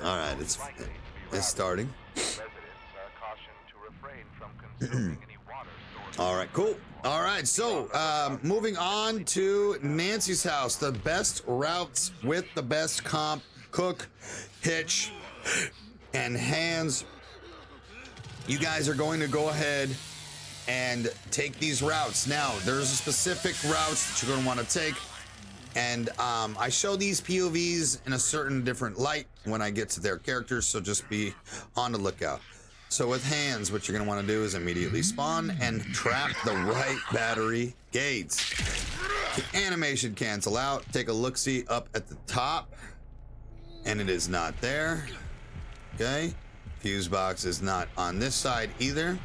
All right, it's starting. All right, cool. All right, so moving on to Nancy's house, the best routes with the best comp, Cook, Hitch, and Hands. You guys are going to go ahead and take these routes. Now, there's specific routes that you're going to want to take. And I show these POVs in a certain different light when I get to their characters, so just be on the lookout. So with Hands, what you're going to want to do is immediately spawn and trap the right battery gates. The animation cancel out. Take a look-see up at the top. And it is not there. Okay. Fuse box is not on this side either.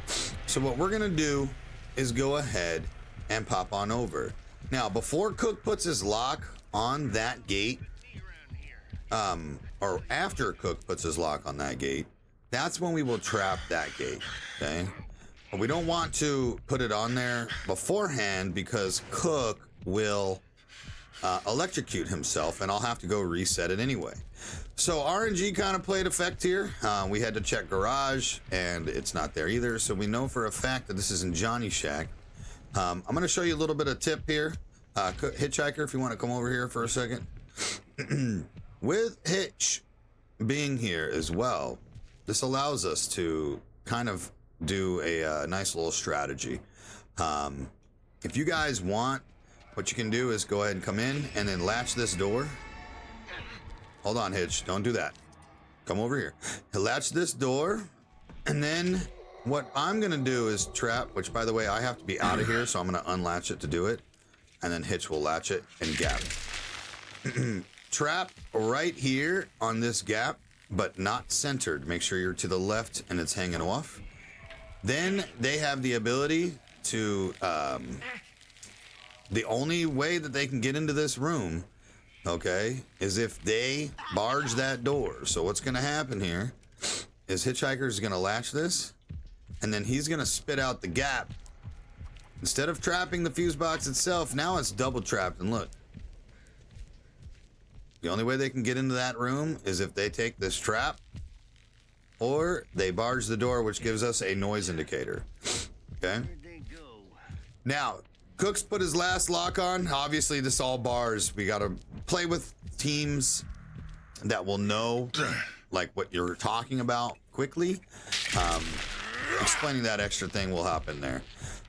So what we're gonna do is go ahead and pop on over. Now, before Cook puts his lock on that gate, or after Cook puts his lock on that gate, that's when we will trap that gate, okay? But we don't want to put it on there beforehand because Cook will electrocute himself, and I'll have to go reset it anyway. So RNG kind of played effect here. We had to check garage, and it's not there either. So we know for a fact that this is in Johnny's shack. I'm going to show you a little bit of tip here. Hitchhiker, if you want to come over here for a second. With Hitch being here as well, this allows us to kind of do a nice little strategy. If you guys want, what you can do is go ahead and come in and then latch this door. Hold on, Hitch. Don't do that. Come over here. Latch this door. And then what I'm going to do is trap, which, by the way, I have to be out of here, so I'm going to unlatch it to do it. And then Hitch will latch it and gap. Trap right here on this gap, but not centered. Make sure you're to the left and it's hanging off. Then they have the ability to... the only way that they can get into this room, okay, is if they barge that door. So what's going to happen here is Hitchhiker's going to latch this, and then he's going to spit out the gap. Instead of trapping the fuse box itself, now it's double trapped. And look, the only way they can get into that room is if they take this trap or they barge the door, which gives us a noise indicator. Okay. Now, Cook's put his last lock on. Obviously, this all bars. We got to play with teams that will know like what you're talking about quickly. Explaining that extra thing will happen there.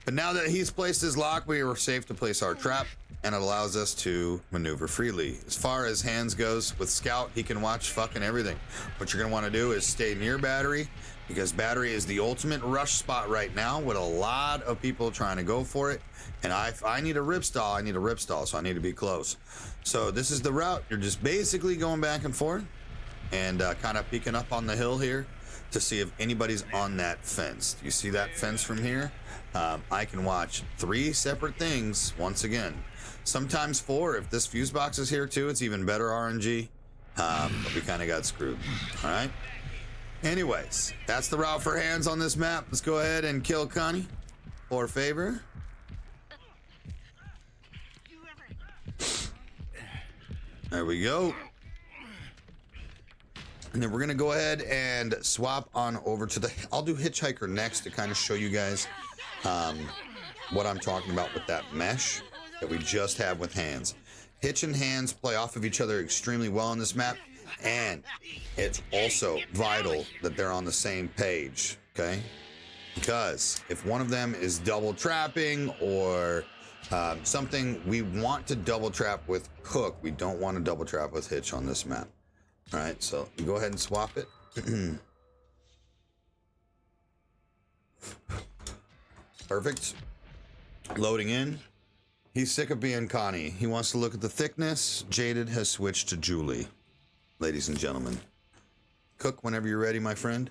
But now that he's placed his lock, we are safe to place our trap, and it allows us to maneuver freely. As far as hands goes, with Scout, he can watch fucking everything. What you're gonna want to do is stay near Battery, because Battery is the ultimate rush spot right now with a lot of people trying to go for it. And if I need a rip stall, I need a rip stall, so I need to be close. So this is the route. You're just basically going back and forth and kind of peeking up on the hill here to see if anybody's on that fence. Do you see that fence from here? I can watch 3 separate things once again. Sometimes 4. If this fuse box is here too, it's even better RNG. But we kind of got screwed. All right. Anyways, that's the route for hands on this map. Let's go ahead and kill Connie for favor. There we go. And then we're gonna go ahead and swap on over to the, I'll do Hitchhiker next to kind of show you guys what I'm talking about with that mesh that we just have with hands. Hitch and hands play off of each other extremely well on this map, and it's also vital that they're on the same page, okay? Because if one of them is double trapping or something, we want to double trap with Cook. We don't want to double trap with Hitch on this map. All right, so you go ahead and swap it. Perfect. Loading in. He's sick of being Connie. He wants to look at the thickness. Jaded has switched to Julie. Ladies and gentlemen. Cook whenever you're ready, my friend.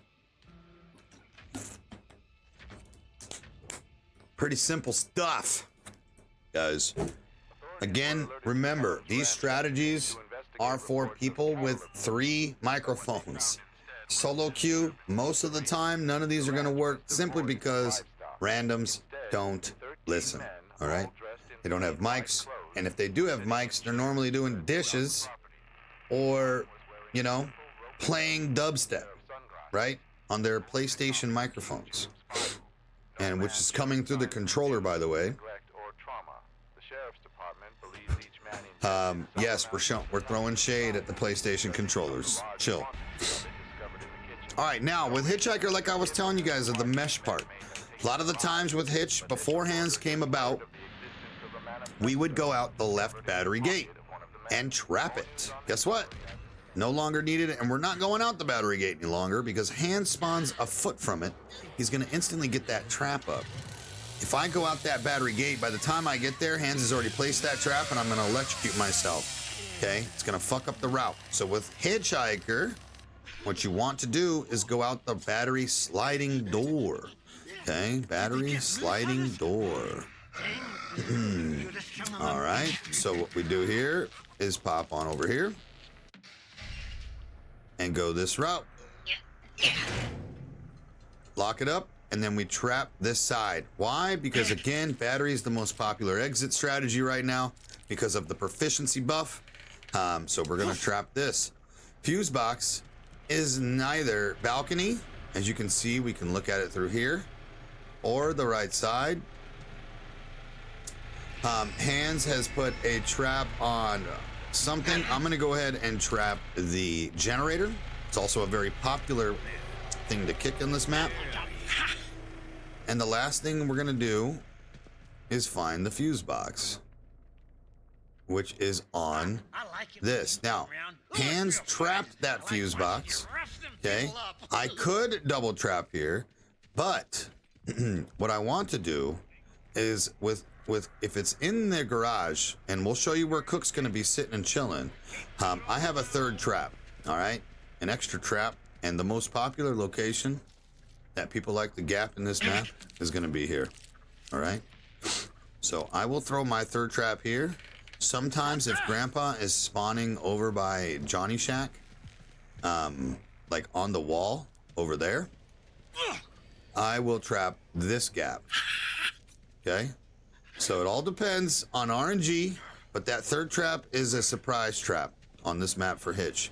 Pretty simple stuff, guys. Again, remember, these strategies are for people with 3 microphones. Solo queue, most of the time, none of these are going to work simply because randoms don't listen, all right? They don't have mics, and if they do have mics, they're normally doing dishes or, you know, playing dubstep, right? On their PlayStation microphones. And which is coming through the controller, by the way. Yes, we're throwing shade at the PlayStation controllers. Chill. All right, now with Hitchhiker, like I was telling you guys of the mesh part, a lot of the times with Hitch, before hands came about, we would go out the left battery gate and trap it. Guess what? No longer needed it, and we're not going out the battery gate any longer because Hands spawns a foot from it. He's gonna instantly get that trap up. If I go out that battery gate, by the time I get there, Hands has already placed that trap and I'm gonna electrocute myself, okay? It's gonna fuck up the route. So with Hitchhiker, what you want to do is go out the battery sliding door, okay? Battery sliding door. All right, so what we do here is pop on over here and go this route. Lock it up, and then we trap this side. Why? Because again, battery is the most popular exit strategy right now. because of the proficiency buff. So we're gonna trap this. Fuse box is neither balcony, as you can see, we can look at it through here, or the right side. Hands has put a trap on something. I'm gonna go ahead and trap the generator. It's also a very popular thing to kick in this map. And the last thing we're gonna do is find the fuse box, which is on this. Now, Hands trapped that fuse box. Okay, I could double trap here, but what I want to do is with if it's in the garage, and we'll show you where Cook's gonna be sitting and chilling. I have a third trap. All right, an extra trap, and the most popular location that people like to gap in this map is gonna be here. All right, so I will throw my third trap here. Sometimes if Grandpa is spawning over by Johnny Shack, like on the wall over there, I will trap this gap. Okay, so it all depends on RNG, but that third trap is a surprise trap on this map for Hitch.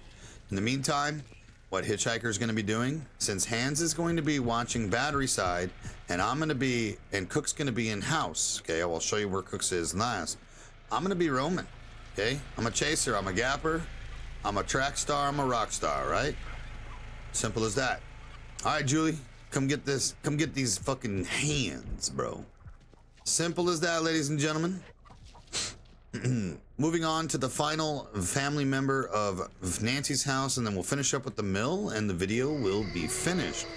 In the meantime, what Hitchhiker's going to be doing, since Hands is going to be watching battery side, and I'm going to be, and Cook's going to be in house. Okay, I will show you where Cook's is last. I'm going to be roaming. Okay, I'm a chaser, I'm a gapper, I'm a track star, I'm a rock star, right? Simple as that. All right, Julie, come get this, come get these fucking hands, bro. Simple as that, ladies and gentlemen. Moving on to the final family member of Nancy's house, and then we'll finish up with the mill, and the video will be finished.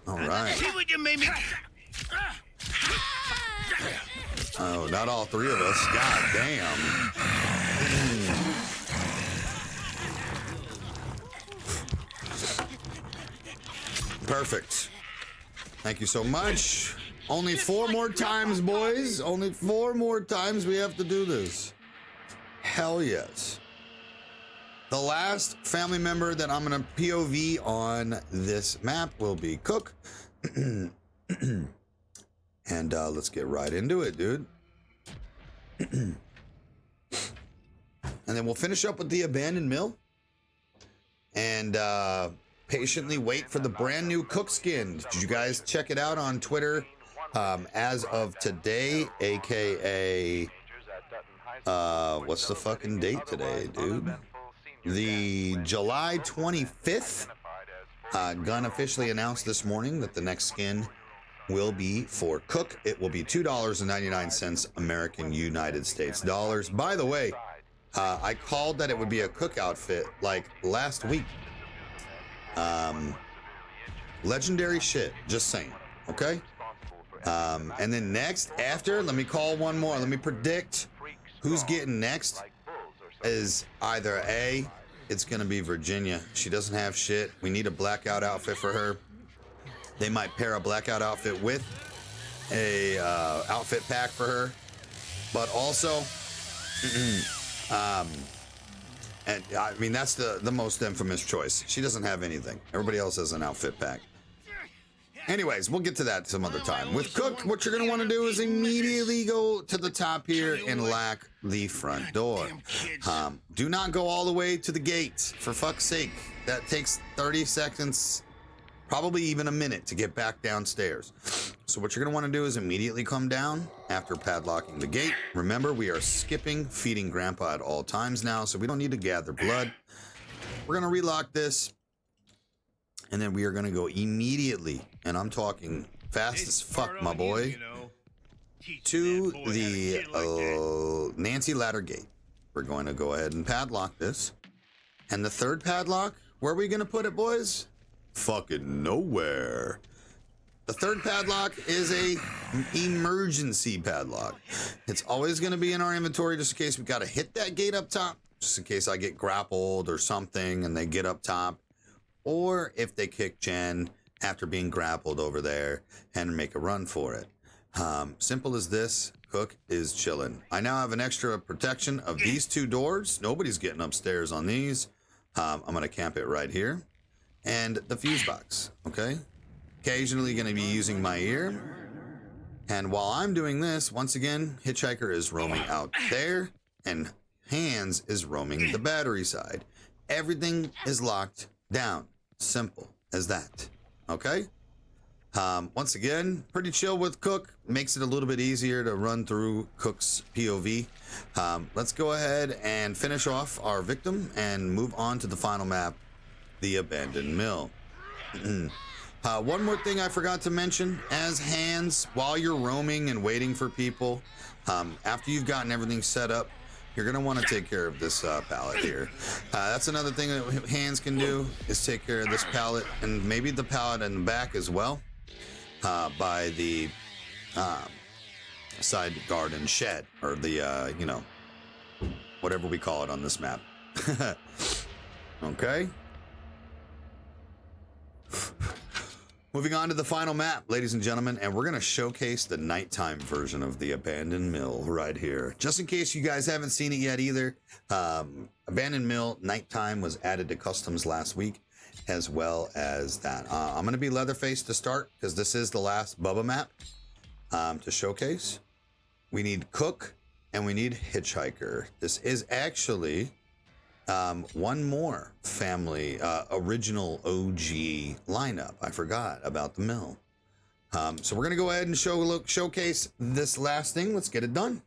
All right. See what you made me. Oh, not all three of us. God damn. Perfect. Thank you so much. Only 4 more times, boys. Only 4 more times we have to do this. Hell yes. The last family member that I'm going to POV on this map will be Cook. And let's get right into it, dude. And then we'll finish up with the abandoned mill. And patiently wait for the brand new Cook skin. Did you guys check it out on Twitter? As of today, aka what's the fucking date today, dude? The July 25th. Gun officially announced this morning that the next skin will be for Cook. It will be $2.99 American United States dollars. By the way, I called that it would be a Cook outfit like last week. Legendary shit, just saying, okay? And then next, after, let me call one more. Let me predict who's getting next is either A, it's gonna be Virginia. She doesn't have shit. We need a blackout outfit for her. They might pair a blackout outfit with a outfit pack for her, but also, and I mean that's the most infamous choice. She doesn't have anything. Everybody else has an outfit pack. Anyways, we'll get to that some other time. With Cook, what you're gonna want to do is immediately go to the top here and lock the front door. Do not go all the way to the gate, for fuck's sake. That takes 30 seconds. Probably even a minute to get back downstairs. So what you're gonna wanna do is immediately come down after padlocking the gate. Remember, we are skipping feeding Grandpa at all times now, so we don't need to gather blood. We're gonna relock this, and then we are gonna go immediately, and I'm talking fast as fuck, my boy, to the Nancy ladder gate. We're going to go ahead and padlock this. And the third padlock, where are we gonna put it, boys? Fucking nowhere. The third padlock is a emergency padlock. It's always going to be in our inventory just in case we got to hit that gate up top, just in case I get grappled or something and they get up top, or if they kick Jen after being grappled over there and make a run for it. Simple as this. Cook is chilling. I now have an extra protection of these 2 doors. Nobody's getting upstairs on these. I'm going to camp it right here. And the fuse box, okay? Occasionally going to be using my ear. And while I'm doing this, once again, Hitchhiker is roaming out there, and Hands is roaming the battery side. Everything is locked down. Simple as that. Okay? Once again, pretty chill with Cook. Makes it a little bit easier to run through Cook's POV. Let's go ahead and finish off our victim and move on to the final map, the Abandoned Mill. One more thing I forgot to mention, as Hands, while you're roaming and waiting for people, after you've gotten everything set up, you're gonna want to take care of this pallet here. That's another thing that Hands can do, is take care of this pallet, and maybe the pallet in the back as well, by the side garden shed, or the you know, whatever we call it on this map. Okay. Moving on to the final map, ladies and gentlemen, and we're going to showcase the nighttime version of the Abandoned Mill right here. Just in case you guys haven't seen it yet either, Abandoned Mill nighttime was added to customs last week, as well as that. I'm going to be Leatherface to start, because this is the last Bubba map to showcase. We need Cook, and we need Hitchhiker. This is actually one more family original OG lineup. I forgot about the mill. So we're gonna go ahead and showcase this last thing. Let's get it done.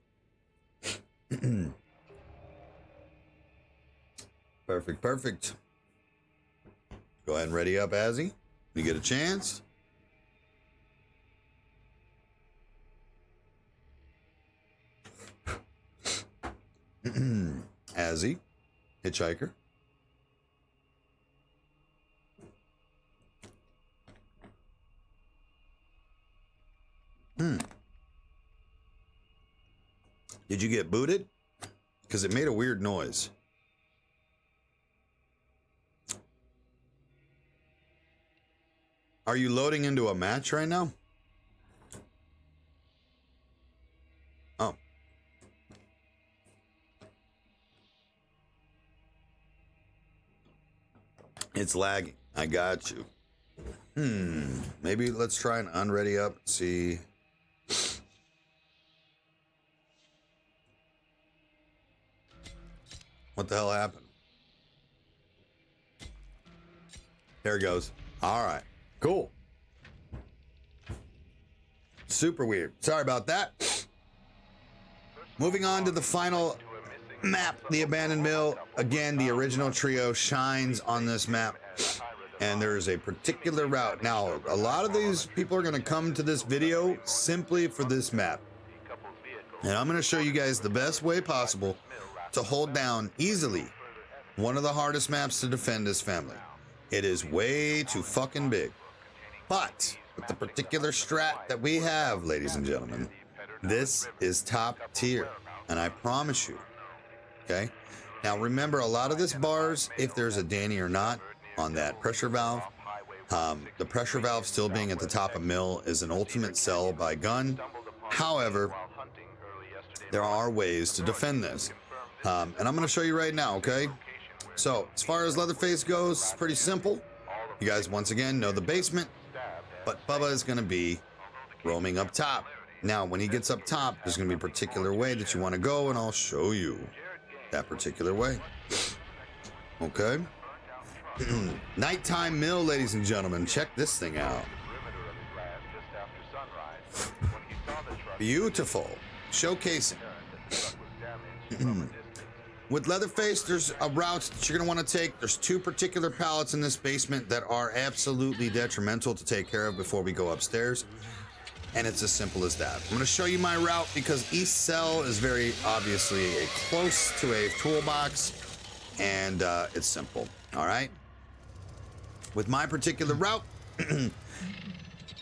Perfect. Go ahead and ready up, Azzy. You get a chance. Azzy. Hitchhiker. Did you get booted? Because it made a weird noise. Are you loading into a match right now? Oh. It's lagging. I got you. Maybe let's try and unready up. See. What the hell happened? There it goes. All right. Cool. Super weird. Sorry about that. Moving on to the final map, the Abandoned Mill. Again, the original trio shines on this map, and there's a particular route. Now, a lot of these people are going to come to this video simply for this map, and I'm going to show you guys the best way possible to hold down easily one of the hardest maps to defend this family. It is way too fucking big, but with the particular strat that we have, ladies and gentlemen, this is top tier, and I promise you. Okay, now remember, a lot of this bars, if there's a Danny or not on that pressure valve, the pressure valve still being at the top of mill is an ultimate sell by gun. However, there are ways to defend this, and I'm going to show you right now. Okay, so as far as Leatherface goes, it's pretty simple. You guys once again know the basement, but Bubba is going to be roaming up top. Now when he gets up top, there's going to be a particular way that you want to go, and I'll show you that particular way. Okay. Nighttime mill, ladies and gentlemen. Check this thing out. Beautiful. Showcasing. With Leatherface, there's a route that you're going to want to take. There's two particular pallets in this basement that are absolutely detrimental to take care of before we go upstairs. And it's as simple as that. I'm going to show you my route because East Cell is very obviously close to a toolbox, and it's simple. All right. With my particular route,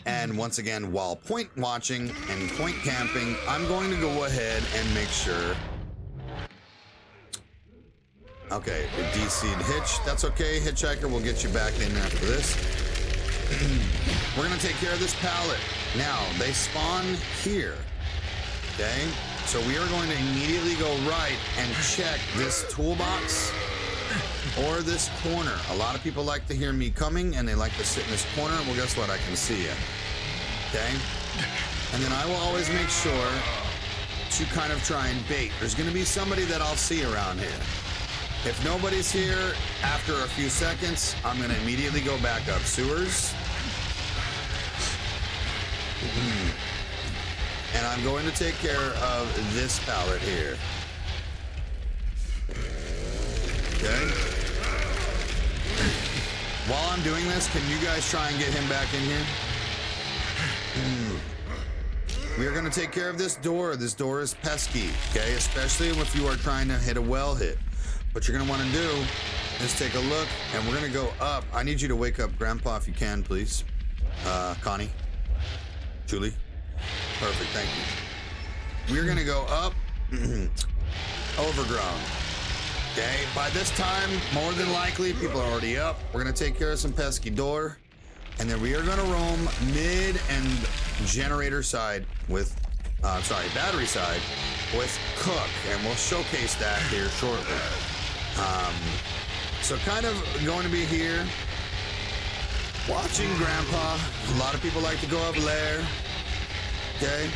and once again, while point watching and point camping, I'm going to go ahead and make sure. Okay, it DC'd Hitch. That's okay. Hitchhiker will get you back in after this. We're going to take care of this pallet. Now, they spawn here, okay? So we are going to immediately go right and check this toolbox or this corner. A lot of people like to hear me coming, and they like to sit in this corner. Well, guess what? I can see you, okay? And then I will always make sure to kind of try and bait. There's going to be somebody that I'll see around here. If nobody's here after a few seconds, I'm going to immediately go back up sewers. And I'm going to take care of this pallet here. Okay. While I'm doing this, can you guys try and get him back in here? We are going to take care of this door. This door is pesky, okay? Especially if you are trying to hit a well hit. What you're going to want to do is take a look, and we're going to go up. I need you to wake up Grandpa if you can, please. Connie. Julie. Perfect, thank you. We're going to go up. Overgrown. Okay, by this time, more than likely, people are already up. We're going to take care of some pesky door. And then we are going to roam mid and generator side with, battery side with Cook. And we'll showcase that here shortly. So kind of going to be here, watching Grandpa. A lot of people like to go up there. Okay.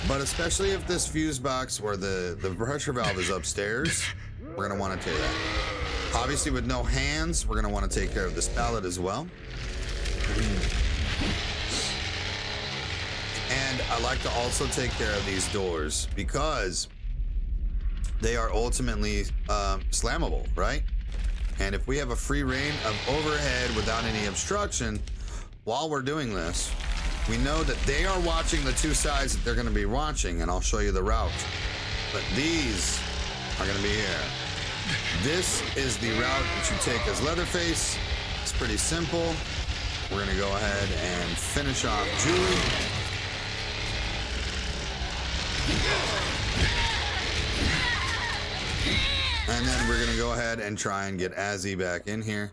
But especially if this fuse box or the pressure valve is upstairs, we're going to want to take that. Obviously, with no hands, we're going to want to take care of this pallet as well. And I like to also take care of these doors because they are ultimately slammable, right? And if we have a free reign of overhead without any obstruction, while we're doing this, we know that they are watching the two sides that they're going to be watching, and I'll show you the route. But these are going to be here. This is the route that you take as Leatherface. It's pretty simple. We're going to go ahead and finish off Julie. And then we're going to go ahead and try and get Azzy back in here.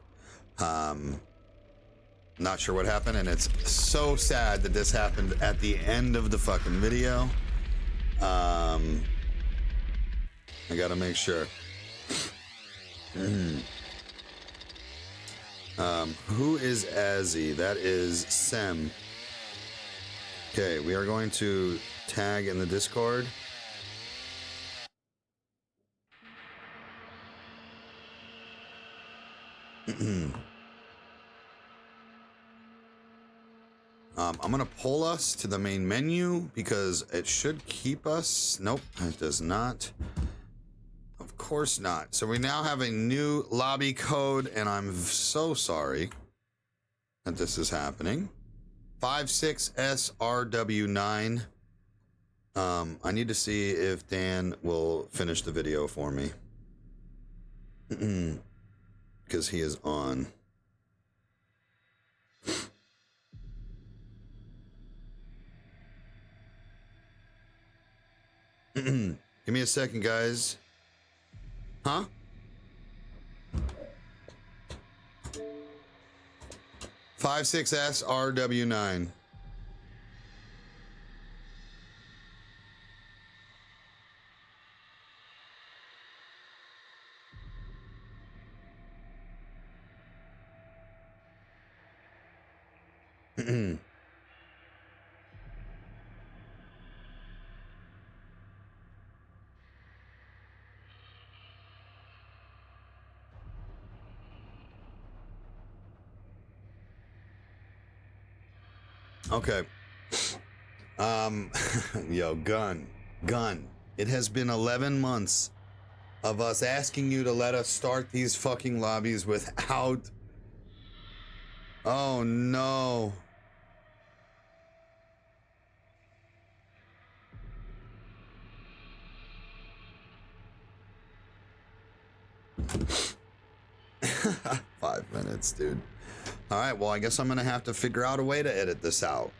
Not sure what happened, and it's so sad that this happened at the end of the fucking video. I gotta make sure. Who is Azzy? That is Sem. Okay, we are going to tag in the Discord. I'm gonna pull us to the main menu because it should keep us. Nope, it does not. Of course not. So we now have a new lobby code, and I'm so sorry that this is happening. 56SRW9. I need to see if Dan will finish the video for me. Because he is on. Give me a second, guys. Huh? Five 6SRW9. Okay. Yo, gun. It has been 11 months of us asking you to let us start these fucking lobbies without. Oh no. Five minutes, dude. All right, well, I guess I'm gonna have to figure out a way to edit this out.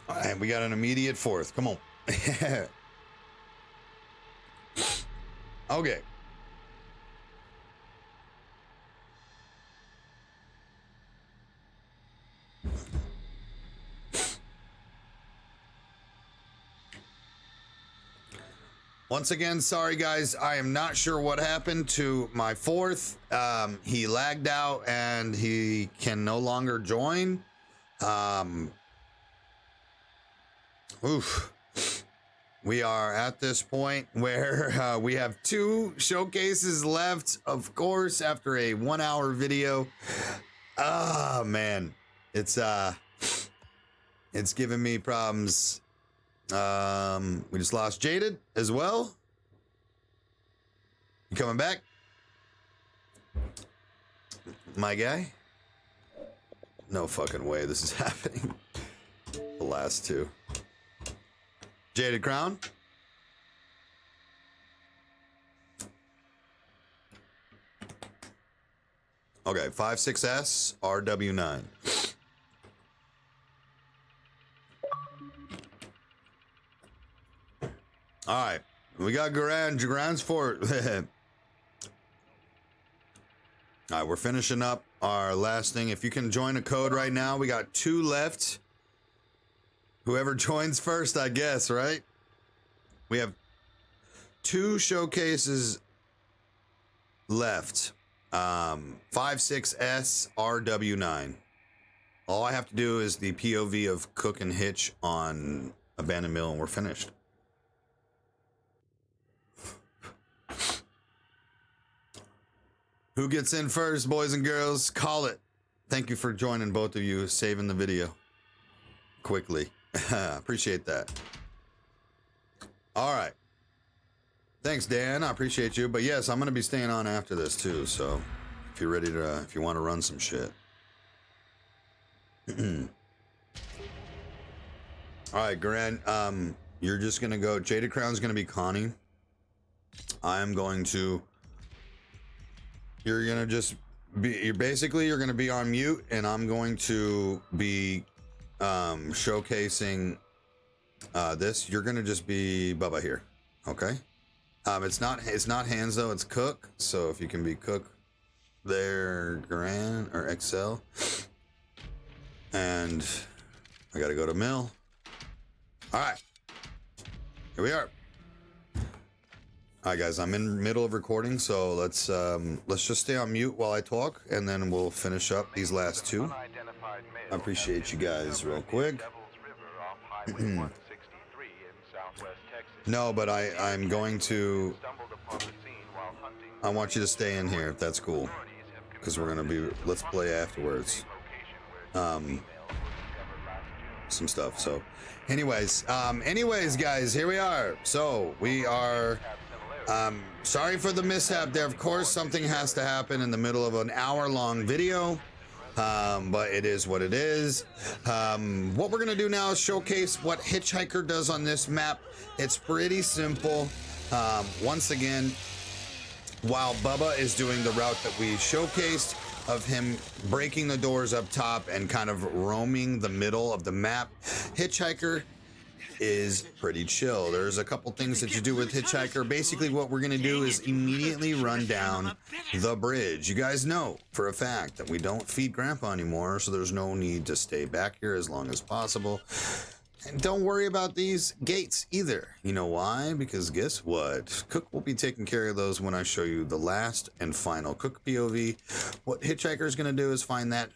All right, we got an immediate fourth. Come on. Okay. Once again, sorry guys, I am not sure what happened to my fourth. He lagged out and he can no longer join. Oof. We are at this point where we have 2 showcases left, of course, after a 1-hour video. Ah, man, it's giving me problems. We just lost Jaded as well. You coming back, my guy? No fucking way this is happening. The last 2. Jaded Crown. Okay, 56S RW9. All right, we got Garan's Fort. All right, we're finishing up our last thing. If you can join a code right now, we got 2 left. Whoever joins first, I guess, right? We have 2 showcases left. 56S RW9. All I have to do is the POV of Cook and Hitch on Abandoned Mill, and we're finished. Who gets in first, boys and girls? Call it. Thank you for joining, both of you, saving the video quickly. Appreciate that. All right. Thanks, Dan. I appreciate you. But yes, I'm going to be staying on after this too. So if you're ready to, if you want to run some shit. All right, Grant. You're just going to go. Jaded Crown's going to be Connie. I'm going to. You're going to just be. You're going to be on mute, and I'm going to be showcasing this. You're gonna just be Bubba here, okay? It's not hands though, it's Cook. So if you can be Cook there, Gran or Excel, and I gotta go to Mill. All right, here we are. All right, guys, I'm in middle of recording, so let's just stay on mute while I talk, and then we'll finish up these last 2. I appreciate you guys real quick. No, but I'm going to. I want you to stay in here if that's cool, because we're gonna be. Let's play afterwards. Some stuff. So, anyways, guys, here we are. So we are. Sorry for the mishap there. Of course, something has to happen in the middle of an hour-long video. But it is what it is. What we're gonna do now is showcase what Hitchhiker does on this map. It's pretty simple. Once again, while Bubba is doing the route that we showcased of him breaking the doors up top and kind of roaming the middle of the map, Hitchhiker is pretty chill. There's a couple things that you do with Hitchhiker. Basically what we're gonna do is immediately run down the bridge. You guys know for a fact that we don't feed Grandpa anymore, so there's no need to stay back here as long as possible. And don't worry about these gates either. You know why? Because guess what? Cook will be taking care of those when I show you the last and final Cook POV. What Hitchhiker is gonna do is find that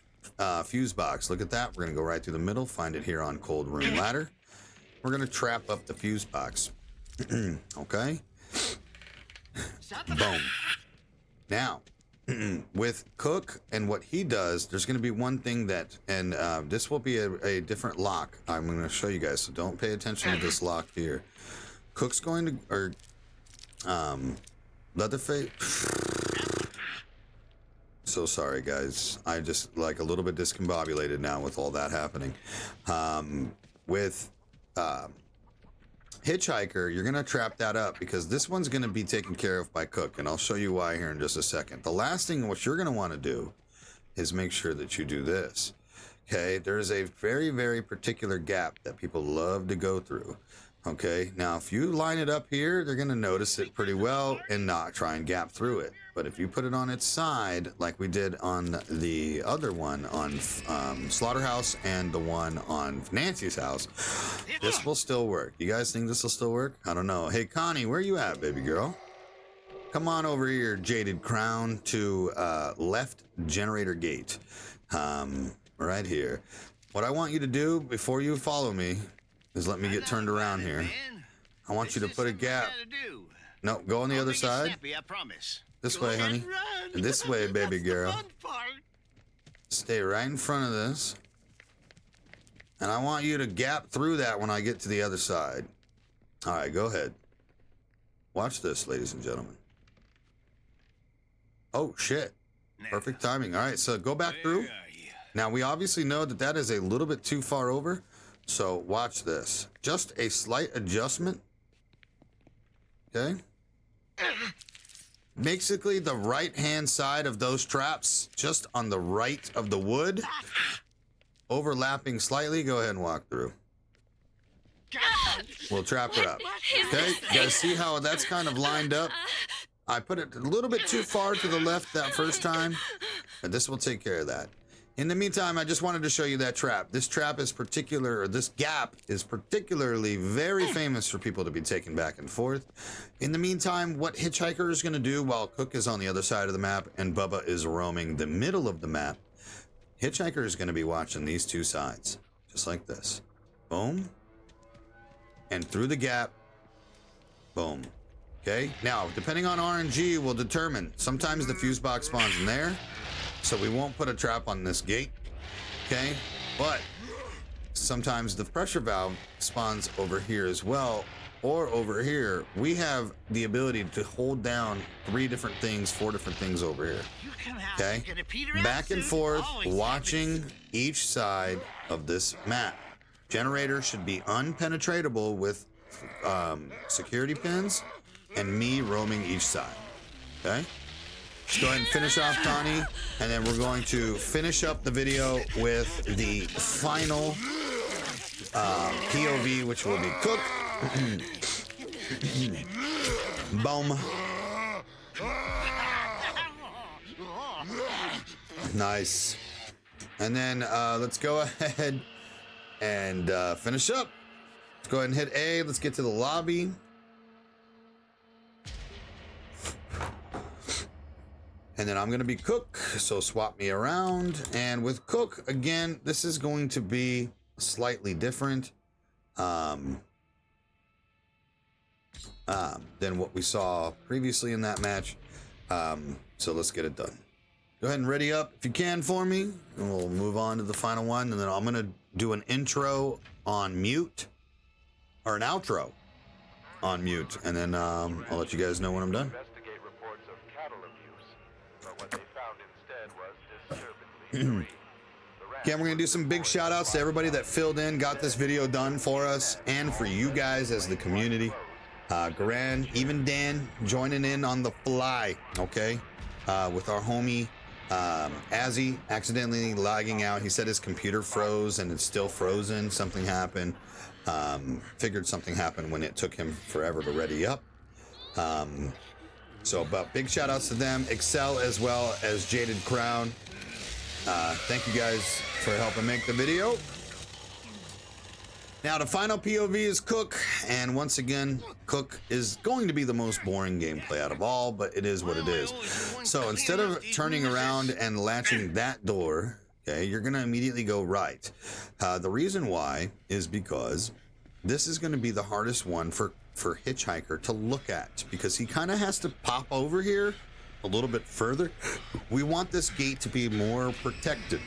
fuse box. Look at that. We're gonna go right through the middle, find it here on Cold Room Ladder. We're gonna trap up the fuse box. Okay. Boom. Now, with Cook and what he does, there's gonna be one thing that, and this will be a different lock. I'm gonna show you guys, so don't pay attention to this lock here. Cook's going to, or Leatherface. So sorry, guys. I just like a little bit discombobulated now with all that happening. With Hitchhiker, you're gonna trap that up because this one's gonna be taken care of by Cook, and I'll show you why here in just a second. The last thing what you're gonna want to do is make sure that you do this. Okay, there's a very, very particular gap that people love to go through. Okay, now if you line it up here, they're gonna notice it pretty well and not try and gap through it. But if you put it on its side, like we did on the other one on Slaughterhouse and the one on Nancy's house, this will still work. You guys think this will still work? I don't know. Hey, Connie, where you at, baby girl? Come on over here, Jaded Crown, to left generator gate. Right here. What I want you to do before you follow me is let me get turned around here. I want you to put a gap. No, go on the other side. I promise. This way, honey. And this way, baby girl. Stay right in front of this. And I want you to gap through that when I get to the other side. All right, go ahead. Watch this, ladies and gentlemen. Oh, shit. Perfect timing. All right, so go back through. Now, we obviously know that that is a little bit too far over. So watch this. Just a slight adjustment. Okay. Basically, the right-hand side of those traps, just on the right of the wood, overlapping slightly. Go ahead and walk through. We'll trap her up. Okay, you guys see how that's kind of lined up? I put it a little bit too far to the left that first time, and this will take care of that. In the meantime, I just wanted to show you that trap. This trap is this gap is particularly very famous for people to be taken back and forth. In the meantime, what Hitchhiker is going to do while Cook is on the other side of the map and Bubba is roaming the middle of the map, Hitchhiker is going to be watching these two sides, just like this. Boom. And through the gap, boom. Okay, now, depending on RNG will determine. Sometimes the fuse box spawns in there, so we won't put a trap on this gate, okay? But sometimes the pressure valve spawns over here as well, or over here. We have the ability to hold down 3 different things, 4 different things over here, okay? Back and forth, watching each side of this map. Generator should be unpenetratable with security pins and me roaming each side, okay? Just go ahead and finish off Connie, and then we're going to finish up the video with the final POV, which will be Cook. Boom. Nice. And then let's go ahead and finish up. Let's go ahead and hit A. Let's get to the lobby. And then I'm going to be Cook, so swap me around. And with Cook, again, this is going to be slightly different than what we saw previously in that match. So let's get it done. Go ahead and ready up if you can for me, and we'll move on to the final one. And then I'm going to do an intro on mute, or an outro on mute. And then I'll let you guys know when I'm done. Investigate reports of cattle abuse, but what they found instead was disturbingly green. Okay, we're gonna do some big shout outs to everybody that filled in, got this video done for us, and for you guys as the community. Garan, even Dan joining in on the fly, okay? With our homie Azzy accidentally lagging out. He said his computer froze and it's still frozen. Something happened. Figured something happened when it took him forever to ready up. But big shout outs to them. Excel as well as Jaded Crown. Thank you guys for helping make the video. Now the final POV is Cook, and once again, Cook is going to be the most boring gameplay out of all, but it is what it is. So instead of turning around and latching that door, okay, you're gonna immediately go right. The reason why is because this is gonna be the hardest one for Hitchhiker to look at, because he kind of has to pop over here a little bit further. We want this gate to be more protected.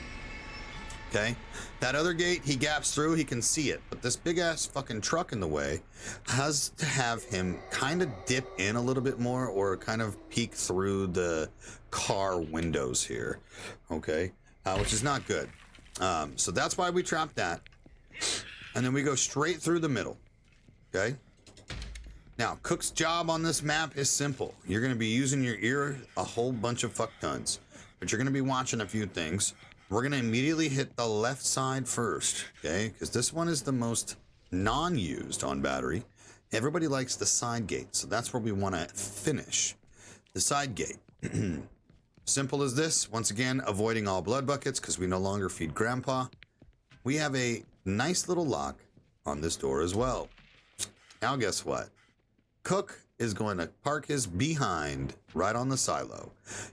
Okay, that other gate, he gaps through, he can see it, but this big ass fucking truck in the way has to have him kind of dip in a little bit more, or kind of peek through the car windows here, okay, which is not good. So that's why we trapped that, and then we go straight through the middle. Okay, now Cook's job on this map is simple. You're going to be using your ear a whole bunch of fuck tons, but you're going to be watching a few things. We're going to immediately hit the left side first, okay? Because this one is the most non-used on battery. Everybody likes the side gate, so that's where we want to finish. The side gate. Simple as this. Once again, avoiding all blood buckets because we no longer feed Grandpa. We have a nice little lock on this door as well. Now guess what? Cook is going to park his behind right on the silo.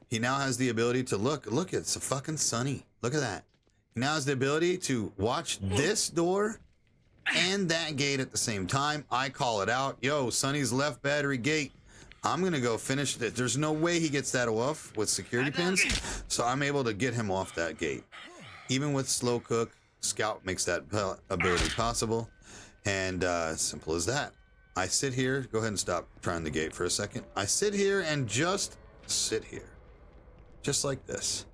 He now has the ability to look, it's fucking sunny. Look at that. He now has the ability to watch this door and that gate at the same time. I call it out. Yo, Sonny's left battery gate. I'm going to go finish it. There's no way he gets that off with security pins. So I'm able to get him off that gate. Even with slow cook, Scout makes that ability possible. And simple as that. I sit here. Go ahead and stop trying the gate for a second. I sit here and just sit here. Just like this.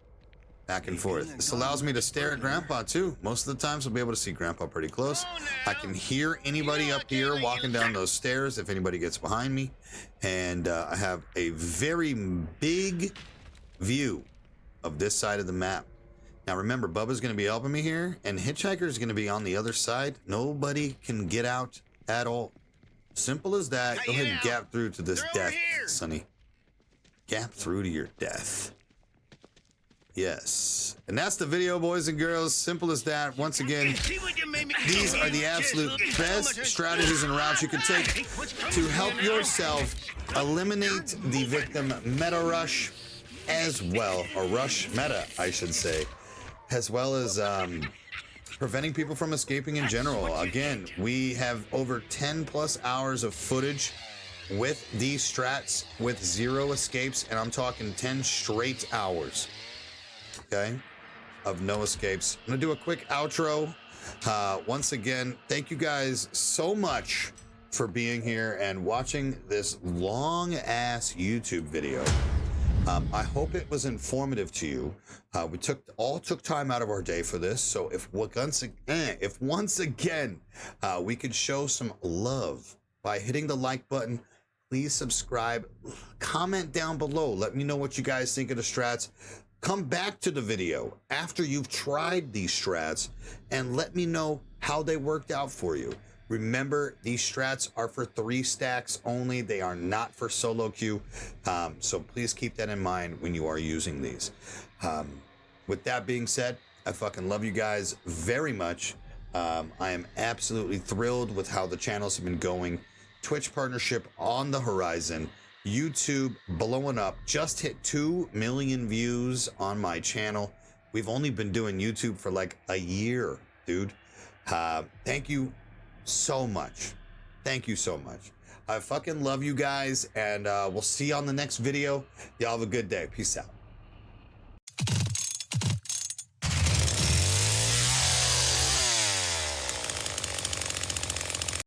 Back and forth. This allows me to stare at Grandpa too. Most of the times I'll be able to see Grandpa pretty close. I can hear anybody up here walking down those stairs if anybody gets behind me. And I have a very big view of this side of the map. Now remember, Bubba's going to be helping me here, and Hitchhiker is going to be on the other side. Nobody can get out at all. Simple as that. Go ahead and gap through to this death, Sonny. Gap through to your death. Yes. And that's the video, boys and girls. Simple as that. Once again, these are the absolute best strategies and routes you can take to help yourself eliminate the victim meta rush as well, or rush meta, I should say, as well as preventing people from escaping in general. Again, we have over 10 plus hours of footage with these strats with 0 escapes, and I'm talking 10 straight hours. Okay, of no escapes. I'm gonna do a quick outro. Once again, thank you guys so much for being here and watching this long ass YouTube video. I hope it was informative to you. We took time out of our day for this, so if once again we could show some love by hitting the like button, please subscribe, comment down below, let me know what you guys think of the strats. Come back to the video after you've tried these strats and let me know how they worked out for you. Remember, these strats are for 3 stacks only. They are not for solo queue. So please keep that in mind when you are using these. With that being said, I fucking love you guys very much. I am absolutely thrilled with how the channels have been going. Twitch partnership on the horizon. YouTube blowing up. Just hit 2 million views on my channel. We've only been doing YouTube for like a year, dude. Thank you so much. Thank you so much. I fucking love you guys, and we'll see you on the next video. Y'all have a good day. Peace out.